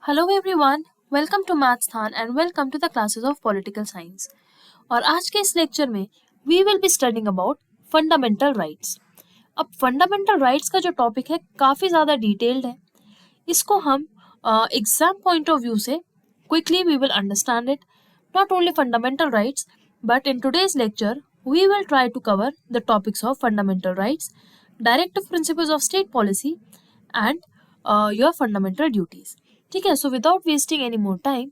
Hello everyone, welcome to Mathsthan and welcome to the classes of political science. और आज के इस लेक्चर में we will be studying about fundamental rights. अब fundamental rights का जो टॉपिक है काफ़ी ज़्यादा डिटेल्ड है। इसको हम एग्जाम पॉइंट ऑफ व्यू से quickly we will understand it. Not only fundamental rights but in today's lecture we will try to cover the topics of fundamental rights, directive principles of state policy and your fundamental duties. ठीक है, so without wasting any more time,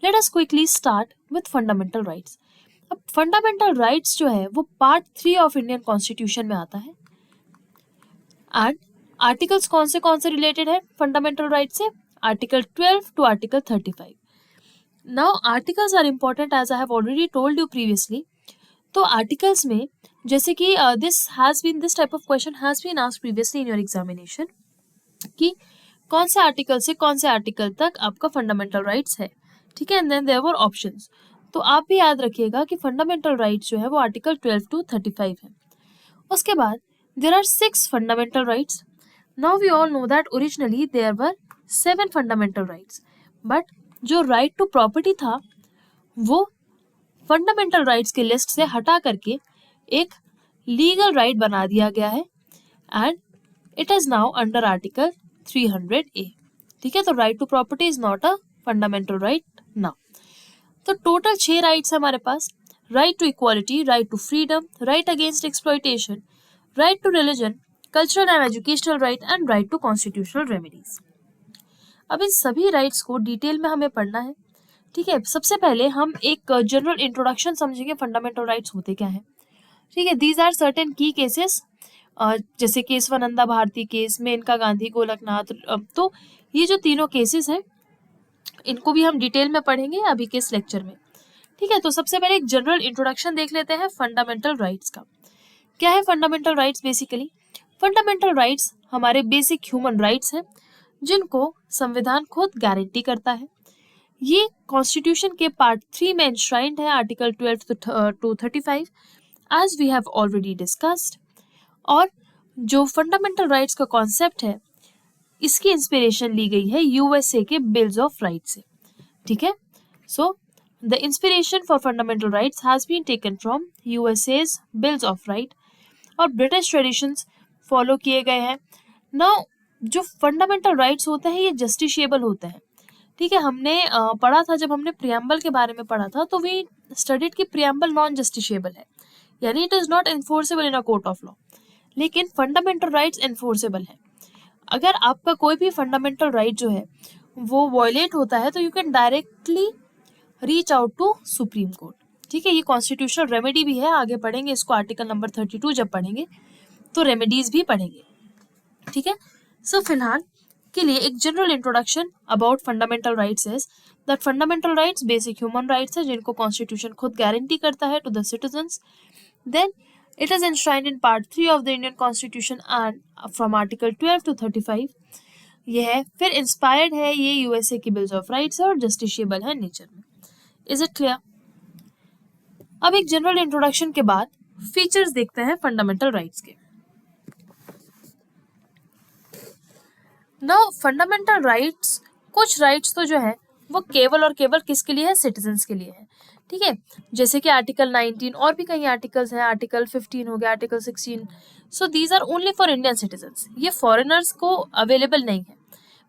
let us quickly start with fundamental rights. अब fundamental rights जो है वो part 3 of Indian constitution में आता है and articles कौन से रिलेटेड है फंडामेंटल राइट से? Article 12 to article 35. Now articles are important as I have already told you previously. तो आर्टिकल्स में जैसे कि this type of question has been asked previously in your examination कि कौन से आर्टिकल से कौन से आर्टिकल तक आपका फंडामेंटल राइट्स है. ठीक है, and then there were options. तो आप भी याद रखिएगा कि फंडामेंटल राइट्स जो है वो आर्टिकल 12 टू 35 है. उसके बाद there are 6 fundamental rights. Now we all know that originally there were 7 fundamental rights, but जो राइट टू प्रॉपर्टी था वो फंडामेंटल राइट्स के लिस्ट से हटा करके एक लीगल राइट बना दिया गया है and it is now under article 300A. ठीक है, तो right to property is not a fundamental right now. तो टोटल 6 राइट्स है हमारे पास. Right to equality, right to freedom, right against exploitation, right to religion, cultural and educational right and right to constitutional remedies. अब इन सभी rights को detail में हमें पढ़ना है. ठीक है, सबसे पहले हम एक जनरल इंट्रोडक्शन समझेंगे फंडामेंटल राइट्स होते क्या हैं. ठीक है, दीज आर सर्टेन की केसेस जैसे केशवानंदा भारती केस, मेनका गांधी, गोलकनाथ. तो ये जो तीनों केसेस हैं इनको भी हम डिटेल में पढ़ेंगे अभी के इस लेक्चर में. ठीक है, तो सबसे पहले एक जनरल इंट्रोडक्शन देख लेते हैं फंडामेंटल राइट्स का. क्या है fundamental rights? Basically fundamental rights हमारे बेसिक ह्यूमन राइट्स हैं जिनको संविधान खुद गारंटी करता है. ये कॉन्स्टिट्यूशन के पार्ट 3 में एनश्राइंड है, article 12 to 35 as we have already discussed. और जो फंडामेंटल राइट्स का कॉन्सेप्ट है इसकी इंस्पिरेशन ली गई है यूएसए के बिल्स ऑफ राइट्स से. ठीक है, so the inspiration for fundamental rights has been taken from USA's bills of right और ब्रिटिश ट्रेडिशंस फॉलो किए गए हैं. नाउ जो फंडामेंटल राइट्स होते हैं ये जस्टिशिएबल होते हैं. ठीक है, हमने पढ़ा था जब हमने प्रियम्बल के बारे में पढ़ा था तो वी स्टडीड कि प्रियम्बल नॉन जस्टिशिएबल है, यानी it is not enforceable in a court of law. लेकिन फंडामेंटल राइट्स एनफोर्सेबल है. अगर आपका कोई भी फंडामेंटल राइट जो है वो वॉयलेट होता है तो you can directly reach out to Supreme Court. ठीक है, ये कॉन्स्टिट्यूशनल रेमेडी भी है, आगे पढ़ेंगे इसको आर्टिकल नंबर 32 जब पढ़ेंगे तो रेमेडीज भी पढ़ेंगे. ठीक है, सो फिलहाल के लिए एक general introduction about fundamental rights is that fundamental rights basic human rights है जिनको कॉन्स्टिट्यूशन खुद गारंटी करता है to the citizens. Then it is enshrined in part 3 of the Indian Constitution and from article 12 to 35 ये है. फिर inspired है ये यूएसए की बिल्स ऑफ राइट्स और जस्टिशिएबल है नेचर में. Is it clear? अब एक जनरल इंट्रोडक्शन के बाद फीचर्स देखते हैं फंडामेंटल राइट्स के. नाउ फंडामेंटल राइट्स, कुछ राइट्स तो जो है वो केवल और केवल किसके लिए है? सिटीजन्स के लिए है. ठीक है, जैसे कि आर्टिकल 19 और भी कई आर्टिकल्स हैं, आर्टिकल 15 हो गया, article 16. So these are only for Indian citizens, ये फॉरेनर्स को अवेलेबल नहीं है.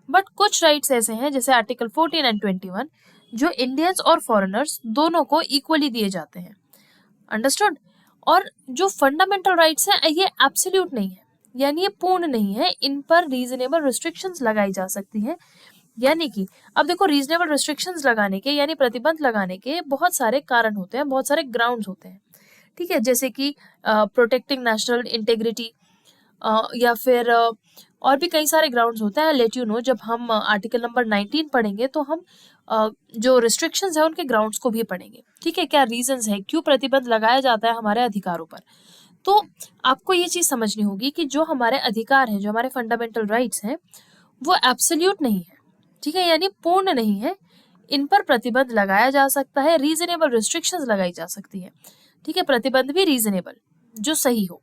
बट कुछ राइट्स ऐसे हैं जैसे आर्टिकल 14 एंड 21 जो इंडियंस और फॉरेनर्स दोनों को इक्वली दिए जाते हैं. अंडरस्टूड? और जो फंडामेंटल राइट्स हैं ये एब्सोल्यूट नहीं है, यानी ये पूर्ण नहीं है, इन पर रीजनेबल रिस्ट्रिक्शंस लगाई जा सकती हैं. यानी कि अब देखो, रीजनेबल रिस्ट्रिक्शंस लगाने के यानी प्रतिबंध लगाने के बहुत सारे कारण होते हैं, बहुत सारे ग्राउंड्स होते हैं. ठीक है, जैसे कि प्रोटेक्टिंग नेशनल इंटेग्रिटी या फिर और भी कई सारे ग्राउंड्स होते हैं. लेट यू नो जब हम आर्टिकल नंबर 19 पढ़ेंगे तो हम जो रिस्ट्रिक्शंस है उनके ग्राउंड्स को भी पढ़ेंगे. ठीक है, क्या रीजंस है, क्यों प्रतिबंध लगाया जाता है हमारे अधिकारों पर. तो आपको ये चीज समझनी होगी कि जो हमारे अधिकार हैं, जो हमारे फंडामेंटल राइट्स हैं वो एब्सोल्यूट नहीं है. ठीक है, यानी पूर्ण नहीं है, इन पर प्रतिबंध लगाया जा सकता है, रीजनेबल रिस्ट्रिक्शंस लगाई जा सकती है. ठीक है, प्रतिबंध भी रीजनेबल, जो सही हो.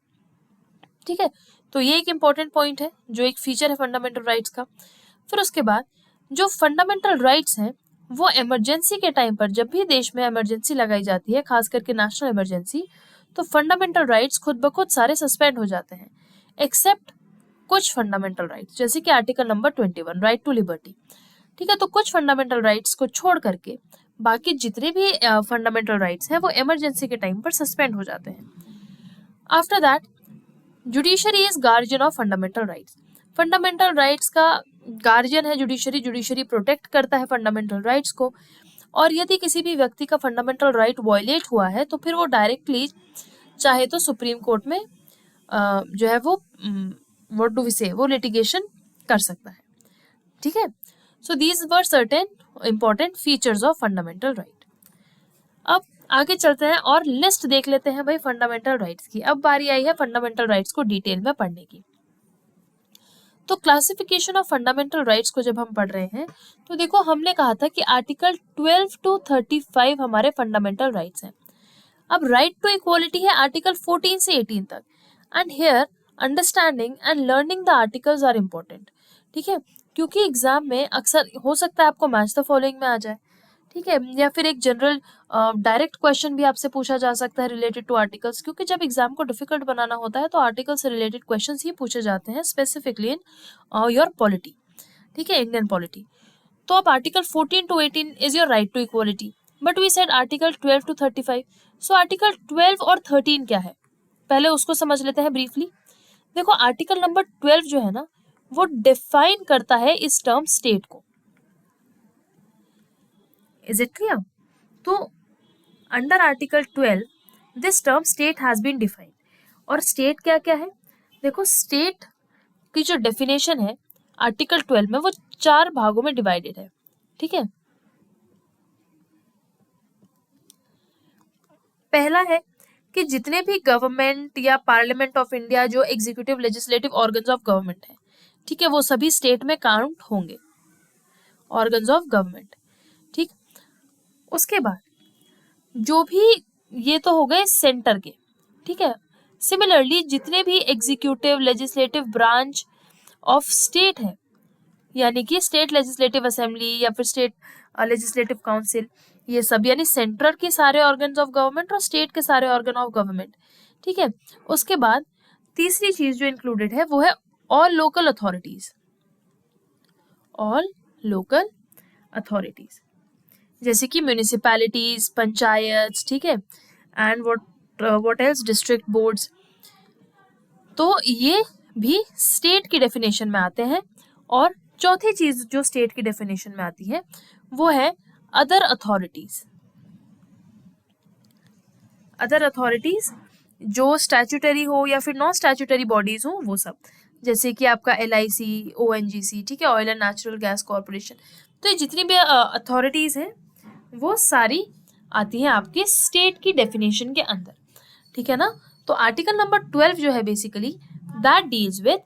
ठीक है, तो ये एक इम्पोर्टेंट पॉइंट है जो एक फीचर है फंडामेंटल राइट्स का. फिर उसके बाद जो फंडामेंटल राइट्स हैं वो इमरजेंसी के टाइम पर, जब भी देश में इमरजेंसी लगाई जाती है, खास करके नेशनल इमरजेंसी, तो फंडामेंटल राइट्स खुद ब खुद सारे सस्पेंड हो जाते हैं, एक्सेप्ट कुछ फंडामेंटल राइट्स, जैसे कि article number 21 right to liberty. ठीक है, तो कुछ फंडामेंटल राइट्स को छोड़ करके बाकी जितने भी फंडामेंटल राइट्स हैं वो इमरजेंसी के टाइम पर सस्पेंड हो जाते हैं। After that, judiciary is guardian of fundamental rights. Fundamental rights का गार्जियन है जुडिशरी। जुडिशरी प्रोटेक्ट करता है फंडामेंटल राइट्स को, और यदि किसी भी व्यक्ति का फंडामेंटल राइट वायलेट हुआ है तो फिर वो डायरेक्टली चाहे तो सुप्रीम कोर्ट में जो है वो व्हाट डू वी से, वो लिटिगेशन कर सकता है। ठीक है, so these were certain important features of fundamental right. अब आगे चलते हैं और लिस्ट देख लेते हैं भाई फंडामेंटल राइट्स की। अब बारी आई है फंडामेंटल राइट्स को डिटेल में पढ़ने की। तो क्लासिफिकेशन ऑफ फंडामेंटल राइट्स को जब हम पढ़ रहे हैं तो देखो, हमने कहा था कि आर्टिकल 12 to 35 हमारे फंडामेंटल राइट्स हैं। अब राइट टू इक्वालिटी है आर्टिकल 14 से 18 तक, and here understanding and learning the articles are important. ठीक है, क्योंकि एग्जाम में अक्सर हो सकता है आपको मैच द फॉलोइंग में आ जाए, ठीक है, या फिर एक जनरल डायरेक्ट क्वेश्चन भी आपसे पूछा जा सकता है रिलेटेड टू आर्टिकल्स, क्योंकि जब एग्जाम को डिफिकल्ट बनाना होता है तो आर्टिकल से रिलेटेड क्वेश्चंस ही पूछे जाते हैं, स्पेसिफिकली इन योर पॉलिटी। ठीक है, इंडियन पॉलिटी। तो अब article 14 to 18 is your right to equality, but we said article 12 to 35। So article 12 और 13 क्या है, पहले उसको समझ लेते हैं ब्रीफली। देखो, आर्टिकल नंबर 12 जो है ना, वो डिफाइन करता है इस टर्म स्टेट को। Is it clear? तो under article 12 this term state has been defined. और स्टेट क्या क्या है? देखो, स्टेट की जो डेफिनेशन है आर्टिकल 12 में वो 4 भागों में डिवाइडेड है। ठीक है, पहला है कि जितने भी गवर्नमेंट या पार्लियामेंट ऑफ इंडिया, जो executive legislative organs of government है, ठीक है, वो सभी स्टेट में काउंट होंगे, ऑर्गन्स ऑफ गवर्नमेंट। ठीक, उसके बाद जो भी, ये तो हो गए सेंटर के। ठीक है, सिमिलरली जितने भी executive legislative branch of state है, यानी कि स्टेट लेजिस्लेटिव असेंबली या फिर स्टेट लेजिस्लेटिव काउंसिल, ये सब यानी सेंट्रल के सारे ऑर्गन्स ऑफ गवर्नमेंट और स्टेट के सारे ऑर्गन ऑफ गवर्नमेंट। ठीक है, उसके बाद तीसरी चीज जो इंक्लूडेड है वो है all local authorities. All local authorities जैसे कि म्यूनिसिपैलिटीज, पंचायत, ठीक है, and what else, district boards. तो ये भी स्टेट की डेफिनेशन में आते हैं। और चौथी चीज जो स्टेट की डेफिनेशन में आती है वो है अदर अथॉरिटीज। अदर अथॉरिटीज जो स्टैट्यूटरी हो या फिर नॉन स्टैट्यूटरी बॉडीज हो, वो सब, जैसे कि आपका LIC, ONGC, ठीक है, oil and natural gas corporation. तो ये जितनी भी अथॉरिटीज हैं वो सारी आती हैं आपके स्टेट की डेफिनेशन के अंदर। ठीक है ना? तो आर्टिकल नंबर 12 जो है basically that deals with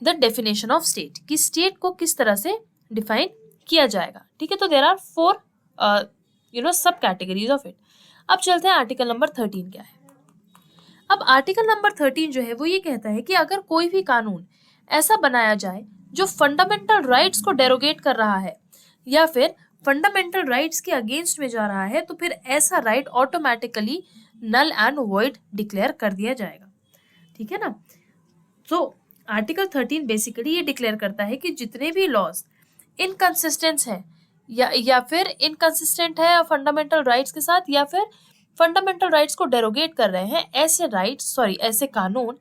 the definition of state, कि स्टेट को किस तरह से डिफाइन किया जाएगा। ठीक है, तो देयर आर 4 सब कैटेगरीज ऑफ इट। अब चलते हैं आर्टिकल नंबर 13 क्या है। अब आर्टिकल नंबर 13 जो है वो ये कहता है कि अगर कोई भी कानून ऐसा बनाया जाए जो फंडामेंटल राइट्स को डेरोगेट कर रहा है या फिर फंडामेंटल राइट्स के अगेंस्ट में जा रहा है, तो फिर ऐसा right automatically null and void declare कर दिया जाएगा। ठीक है ना? तो आर्टिकल 13 बेसिकली ये डिक्लेयर करता है कि जितने भी लॉज इनकंसिस्टेंट है या फिर इनकंसिस्टेंट है फंडामेंटल राइट्स के साथ, या फिर फंडामेंटल राइट्स को डेरोगेट कर रहे हैं, ऐसे कानून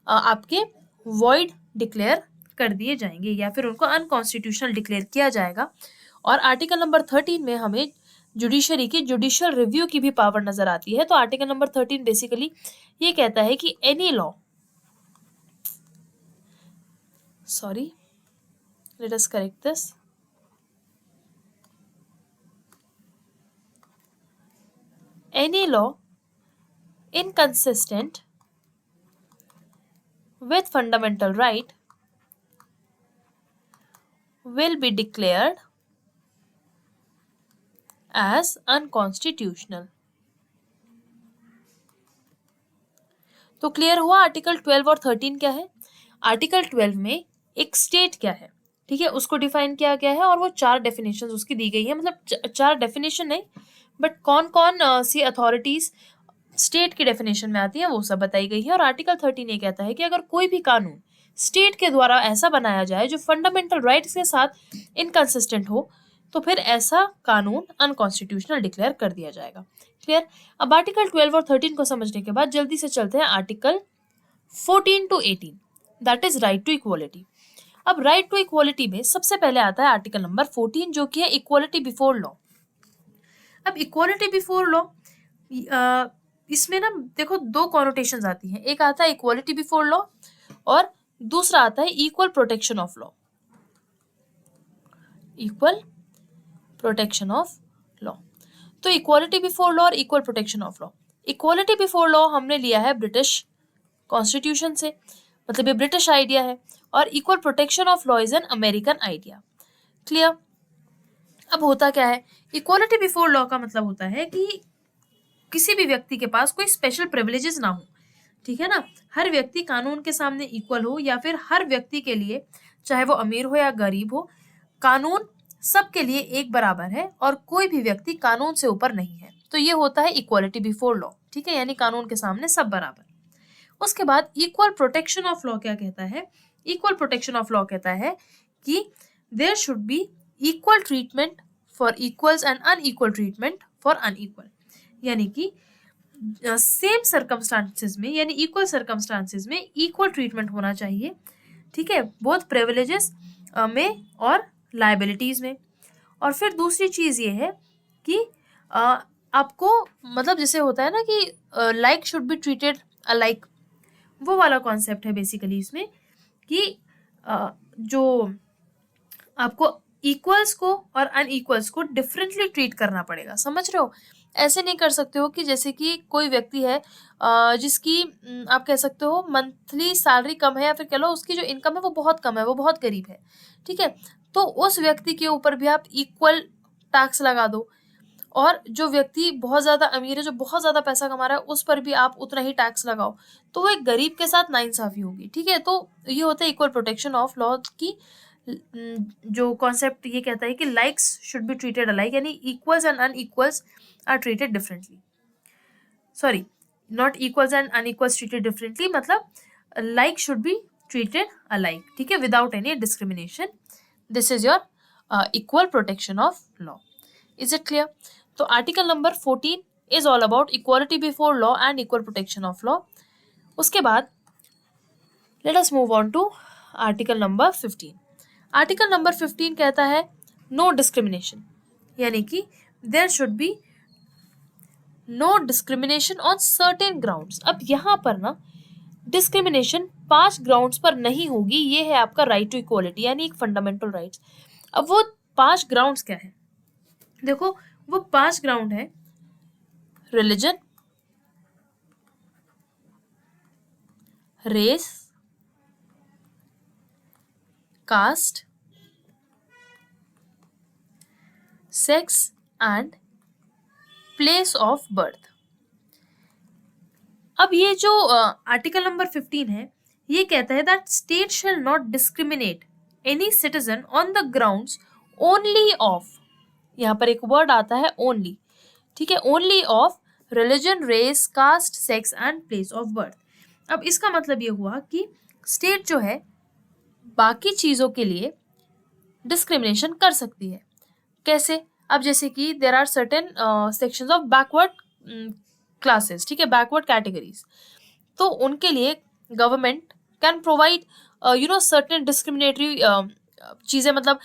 आपके वॉइड डिक्लेयर कर दिए जाएंगे या फिर उनको अनकॉन्स्टिट्यूशनल डिक्लेयर किया जाएगा। और आर्टिकल नंबर 13 में हमें जुडिशरी की जुडिशियल रिव्यू की भी पावर नजर आती है। तो आर्टिकल नंबर 13 बेसिकली ये कहता है कि any law, let us correct this. Any law inconsistent with fundamental right will be declared as unconstitutional. तो क्लियर हुआ आर्टिकल 12 और 13 क्या है? आर्टिकल 12 में एक स्टेट क्या है, ठीक है, उसको डिफाइन किया गया है और वो 4 डेफिनेशन उसकी दी गई है, मतलब 4 डेफिनेशन नहीं बट कौन कौन सी अथॉरिटीज स्टेट की डेफिनेशन में आती है वो सब बताई गई है। और आर्टिकल 13 ये कहता है कि अगर कोई भी कानून स्टेट के द्वारा ऐसा बनाया जाए जो फंडामेंटल राइट्स के साथ इनकंसिस्टेंट हो तो फिर ऐसा कानून अनकॉन्स्टिट्यूशनल डिक्लेयर कर दिया जाएगा। क्लियर। अब आर्टिकल 12 और 13 को समझने के बाद जल्दी से चलते हैं article 14 to 18, that is right to equality. अब राइट टू इक्वालिटी में सबसे पहले आता है आर्टिकल नंबर 14 जो कि है इक्वालिटी बिफोर लॉ। अब इक्वालिटी बिफोर लॉ इसमें ना देखो 2 कॉनोटेशंस आती हैं, एक आता है इक्वालिटी बिफोर लॉ और दूसरा आता है equal protection of law. Equal protection of law. तो इक्वालिटी बिफोर लॉ और equal protection of law. Equality before law हमने लिया है ब्रिटिश कॉन्स्टिट्यूशन से, मतलब ये ब्रिटिश आइडिया है, और equal protection of law is an American idea. Clear. अब होता क्या है, इक्वालिटी बिफोर लॉ का मतलब होता है कि किसी भी व्यक्ति के पास कोई स्पेशल प्रिविलेजेस ना हो, ठीक है ना, हर व्यक्ति कानून के सामने इक्वल हो, या फिर हर व्यक्ति के लिए चाहे वो अमीर हो या गरीब हो कानून सबके लिए एक बराबर है और कोई भी व्यक्ति कानून से ऊपर नहीं है। तो ये होता है इक्वालिटी बिफोर लॉ, ठीक है, यानी कानून के सामने सब बराबर। उसके बाद इक्वल प्रोटेक्शन ऑफ लॉ क्या कहता है, इक्वल प्रोटेक्शन ऑफ लॉ कहता है कि there should be equal treatment for equals and unequal treatment for unequal, यानी कि सेम सर्कमस्टांसेस में यानी इक्वल सर्कमस्टांसेस में इक्वल ट्रीटमेंट होना चाहिए, ठीक है, बोथ प्रिविलेजेस में और लायबिलिटीज में। और फिर दूसरी चीज ये है कि आपको मतलब जैसे होता है ना कि like should be treated alike, वो वाला कॉन्सेप्ट है बेसिकली इसमें कि जो आपको इक्वल्स को और अनइक्वल्स को डिफरेंटली ट्रीट करना पड़ेगा, समझ रहे हो। ऐसे नहीं कर सकते हो कि जैसे कि कोई व्यक्ति है जिसकी आप कह सकते हो मंथली सैलरी कम है, या फिर कह लो उसकी जो इनकम है वो बहुत कम है, वो बहुत गरीब है, ठीक है, तो उस व्यक्ति के ऊपर भी आप इक्वल टैक्स लगा दो, और जो व्यक्ति बहुत ज़्यादा अमीर है, जो बहुत ज़्यादा पैसा कमा रहा है, उस पर भी आप उतना ही टैक्स लगाओ, तो वो एक गरीब के साथ नाइंसाफी होगी, ठीक है। तो ये होता है इक्वल प्रोटेक्शन ऑफ लॉ की जो कॉन्सेप्ट ये कहता है कि likes should be treated alike, यानी equals and unequals are treated differently, sorry not equals and unequals treated differently, मतलब like should be treated alike, ठीक है, without any discrimination. This is your equal protection of law. Is it clear. तो article number 14 is all about equality before law and equal protection of law. उसके बाद let us move on to article number 15। Article number 15 कहता है no discrimination, यानी कि there should be no discrimination on certain grounds. अब यहाँ पर ना डिस्क्रिमिनेशन 5 ग्राउंड्स पर नहीं होगी, ये है आपका राइट टू इक्वालिटी यानी एक फंडामेंटल राइट्स। अब वो 5 ग्राउंड्स क्या है, देखो वो 5 ग्राउंड है, religion, race, caste, sex and place of birth. अब ये जो आर्टिकल नंबर 15 है ये कहता है that state shall not discriminate any citizen on the grounds only of, यहाँ पर एक वर्ड आता है ओनली, ठीक है, only of religion, race, caste, sex and place of birth. अब इसका मतलब ये हुआ कि स्टेट जो है बाकी चीज़ों के लिए डिस्क्रिमिनेशन कर सकती है। कैसे, अब जैसे कि there are certain sections of backward classes, ठीक है, बैकवर्ड कैटेगरीज, तो उनके लिए government can provide certain discriminatory चीज़ें, मतलब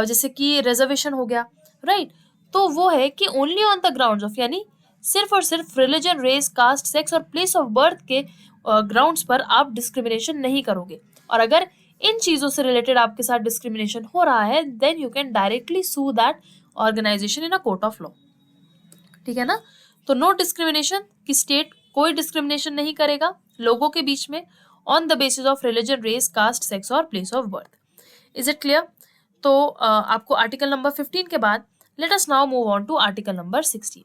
जैसे कि रिजर्वेशन हो गया, राइट, तो वो है कि only on the grounds of, यानी सिर्फ और सिर्फ रिलीजन, रेस, कास्ट, सेक्स और प्लेस ऑफ बर्थ के ग्राउंड्स पर आप डिस्क्रिमिनेशन नहीं करोगे। और अगर इन चीज़ों से रिलेटेड आपके साथ डिस्क्रिमिनेशन हो रहा है then you can directly sue that organization in a court of law, ठीक है ना। तो नो डिस्क्रिमिनेशन, कि स्टेट कोई डिस्क्रिमिनेशन नहीं करेगा लोगों के बीच में on the basis of religion, race, caste, sex और place of birth. Is it clear. तो आपको आर्टिकल नंबर 15 के बाद let us now move on to article number 16।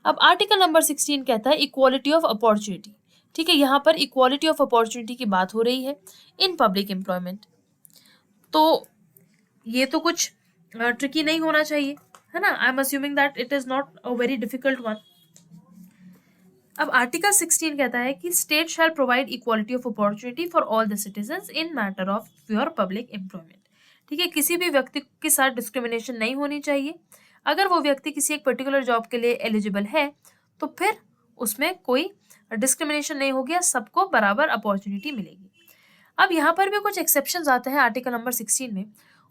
अब आर्टिकल नंबर 16 कहता है इक्वालिटी ऑफ अपॉर्चुनिटी, ठीक है, यहाँ पर इक्वालिटी ऑफ अपॉर्चुनिटी की बात हो रही है इन पब्लिक एम्प्लॉयमेंट। तो ये तो कुछ ट्रिकी नहीं होना चाहिए, है ना। I am assuming that it is not a very difficult one. अब आर्टिकल 16 कहता है कि state shall provide equality of opportunity for all the citizens in matter of your public employment. ठीक है, किसी भी व्यक्ति के साथ डिस्क्रिमिनेशन नहीं होनी चाहिए। अगर वो व्यक्ति किसी एक पर्टिकुलर जॉब के लिए एलिजिबल है तो फिर उसमें कोई डिस्क्रिमिनेशन नहीं होगी, सबको बराबर अपॉर्चुनिटी मिलेगी। अब यहाँ पर भी कुछ एक्सेप्शंस आते हैं आर्टिकल नंबर 16 में,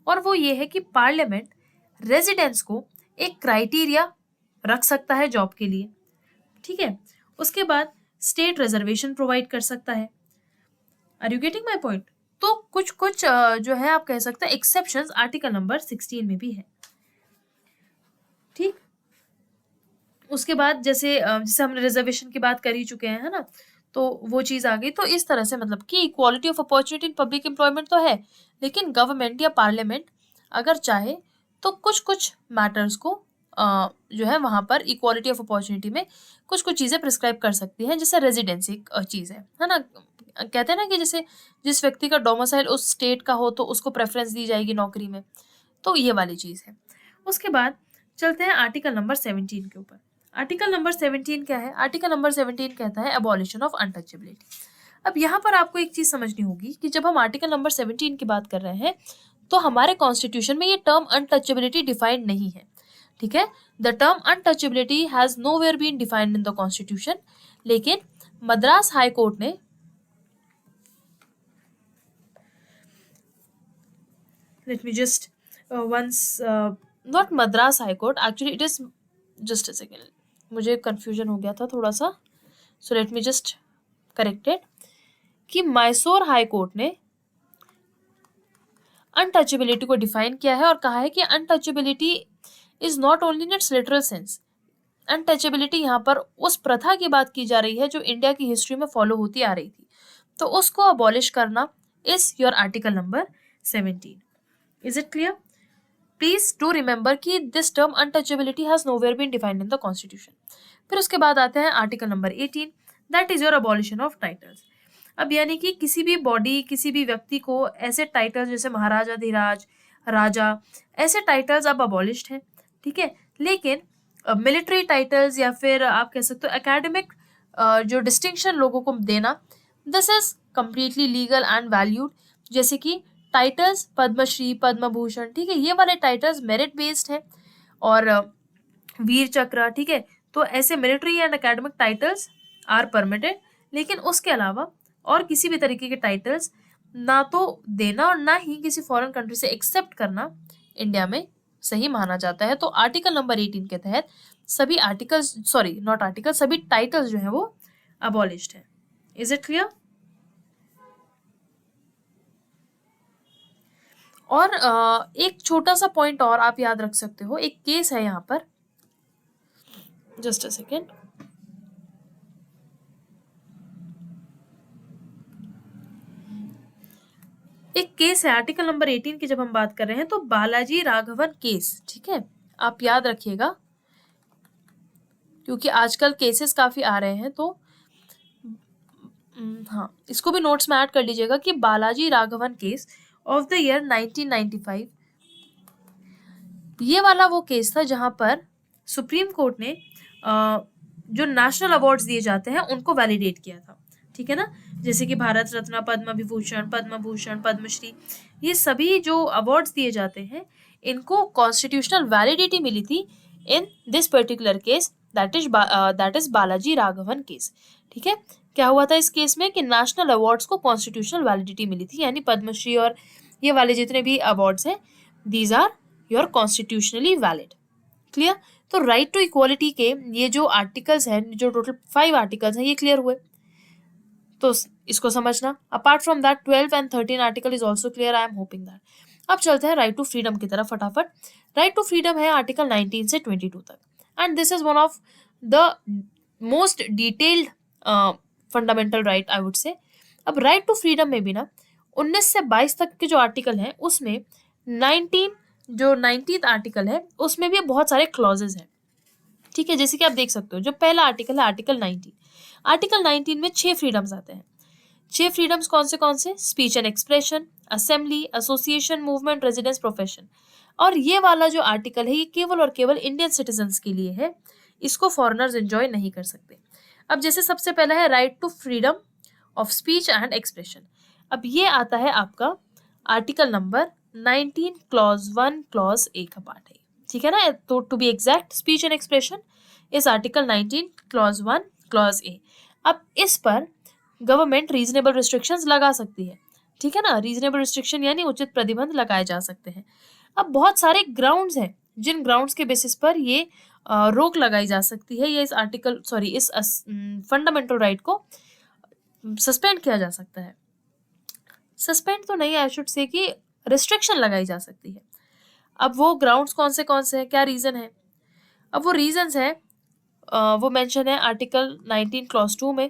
और वो ये है कि पार्लियामेंट रेजिडेंस को एक क्राइटेरिया रख सकता है जॉब के लिए। ठीक है, उसके बाद स्टेट रिजर्वेशन प्रोवाइड कर सकता है। Are you getting my point? तो कुछ कुछ जो है आप कह सकते हैं एक्सेप्शंस आर्टिकल नंबर 16 में भी है। ठीक, उसके बाद जैसे हमने रिजर्वेशन की बात कर ही चुके हैं, है ना, तो वो चीज आ गई। तो इस तरह से मतलब कि equality of opportunity in public employment तो है, लेकिन गवर्नमेंट या पार्लियामेंट अगर चाहे तो कुछ कुछ मैटर्स को जो है वहां पर इक्वालिटी ऑफ अपॉर्चुनिटी में कुछ कुछ चीजें प्रिस्क्राइब कर सकती है, जैसे रेजिडेंसी एक चीज है ना। कहते हैं ना कि जैसे जिस व्यक्ति का डोमिसाइल उस स्टेट का हो तो उसको प्रेफरेंस दी जाएगी नौकरी में, तो ये वाली चीज है। उसके बाद चलते हैं आर्टिकल नंबर 17 के ऊपर। आर्टिकल नंबर 17 क्या है? आर्टिकल नंबर 17 कहता है अबॉलिशन ऑफ अनटचेबिलिटी। अब यहाँ पर आपको एक चीज समझनी होगी कि जब हम आर्टिकल नंबर 17 की बात कर रहे हैं तो हमारे कॉन्स्टिट्यूशन में ये टर्म अनटचेबिलिटी डिफाइंड नहीं है। ठीक है, the term untouchability has nowhere been defined in the constitution, लेकिन मद्रास हाई कोर्ट ने let me just once not Madras High Court, actually it is just a second, मुझे कंफ्यूजन हो गया था थोड़ा सा, so let me just correct it, कि Mysore high court ने अनटचेबिलिटी को डिफाइन किया है और कहा है कि untouchability is not only in its literal sense. Untouchability यहाँ पर उस प्रथा की बात की जा रही है जो इंडिया की हिस्ट्री में फॉलो होती आ रही थी, तो उसको अबॉलिश करना is your article number 17। Is it clear? Please do remember कि this term untouchability has nowhere been defined in the constitution. फिर उसके बाद आते हैं article number 18, that is your abolition of titles. अब यानी कि किसी भी बॉडी, किसी भी व्यक्ति को ऐसे टाइटल्स जैसे महाराजा धीराज, राजा, ऐसे टाइटल्स अब अबॉलिश्ड हैं। ठीक है, लेकिन मिलिट्री टाइटल्स या फिर आप कह सकते हो एकेडमिक जो डिस्टिंक्शन लोगों को देना, this is completely legal and valued. जैसे कि टाइटल्स पद्मश्री, पद्म भूषण, ठीक है, ये वाले टाइटल्स मेरिट बेस्ड है, और वीर चक्र, ठीक है, तो ऐसे military and academic titles are permitted. लेकिन उसके अलावा और किसी भी तरीके के टाइटल्स ना तो देना और ना ही किसी फॉरेन कंट्री से एक्सेप्ट करना इंडिया में सही माना जाता है। तो आर्टिकल नंबर 18 के तहत सभी आर्टिकल्स, सॉरी नॉट आर्टिकल, सभी टाइटल्स जो है वो अबॉलिश्ड है। Is it clear? और एक छोटा सा पॉइंट और आप याद रख सकते हो, एक केस है यहाँ पर, जस्ट अ सेकेंड, एक केस है आर्टिकल नंबर 18 की जब हम बात कर रहे हैं तो बालाजी राघवन केस। ठीक है, आप याद रखिएगा क्योंकि आजकल केसेस काफी आ रहे हैं, तो हाँ, इसको भी नोट्स में ऐड कर लीजिएगा कि Balaji Raghavan case of the year 1995, ये वाला वो केस था जहां पर सुप्रीम कोर्ट ने जो नेशनल अवार्ड्स दिए जाते हैं उनको वैलिडेट किया था। ठीक है ना, जैसे कि भारत रत्न, पद्म विभूषण, पद्म भूषण, पद्मश्री, ये सभी जो अवार्ड्स दिए जाते हैं इनको कॉन्स्टिट्यूशनल वैलिडिटी मिली थी इन this particular case, that is Balaji Raghavan case. ठीक है, क्या हुआ था इस केस में कि नेशनल अवार्ड्स को कॉन्स्टिट्यूशनल वैलिडिटी मिली थी, यानी पद्मश्री और ये वाले जितने भी अवार्ड्स हैं these are your constitutionally valid. Clear? तो राइट टू इक्वालिटी के ये जो आर्टिकल्स हैं, जो टोटल 5 आर्टिकल्स हैं, ये क्लियर हुए, तो इसको समझना। Apart from that 12 and 13 article is also clear, I am hoping that. अब चलते हैं राइट टू फ्रीडम की तरफ फटाफट। राइट टू फ्रीडम है आर्टिकल 19 से 22 तक, and this is one of the most detailed fundamental right I would से। अब राइट टू फ्रीडम में भी ना 19 से 22 तक के जो आर्टिकल हैं उसमें 19th आर्टिकल है उसमें भी बहुत सारे क्लॉजेज हैं। ठीक है, जैसे कि आप देख सकते हो जो पहला आर्टिकल है आर्टिकल 19, आर्टिकल 19 में 6 फ्रीडम्स आते हैं। छह फ्रीडम्स कौन से? Speech and expression, assembly, association, movement, residence, profession. और ये वाला जो आर्टिकल है ये केवल और केवल इंडियन सिटीजन्स के लिए है, इसको फॉरेनर्स एंजॉय नहीं कर सकते। अब जैसे सबसे पहला है right to freedom of speech and expression. अब ये आता है आपका article number 19 clause 1 clause A का पार्ट है, ठीक है ना। तो to be exact speech and expression इस आर्टिकल 19 क्लॉज 1 क्लॉज ए। अब इस पर गवर्नमेंट रीजनेबल रिस्ट्रिक्शंस लगा सकती है, ठीक है ना। रीजनेबल रिस्ट्रिक्शन यानी उचित प्रतिबंध लगाए जा सकते हैं। अब बहुत सारे ग्राउंड्स हैं जिन ग्राउंड्स के बेसिस पर ये रोक लगाई जा सकती है, या इस आर्टिकल इस फंडामेंटल राइट को सस्पेंड किया जा सकता है। सस्पेंड तो नहीं, आई शुड से कि रिस्ट्रिक्शन लगाई जा सकती है। अब वो ग्राउंड्स कौन से हैं, क्या रीजन है? अब वो रीजंस है वो मेंशन है आर्टिकल 19 क्लॉज 2 में।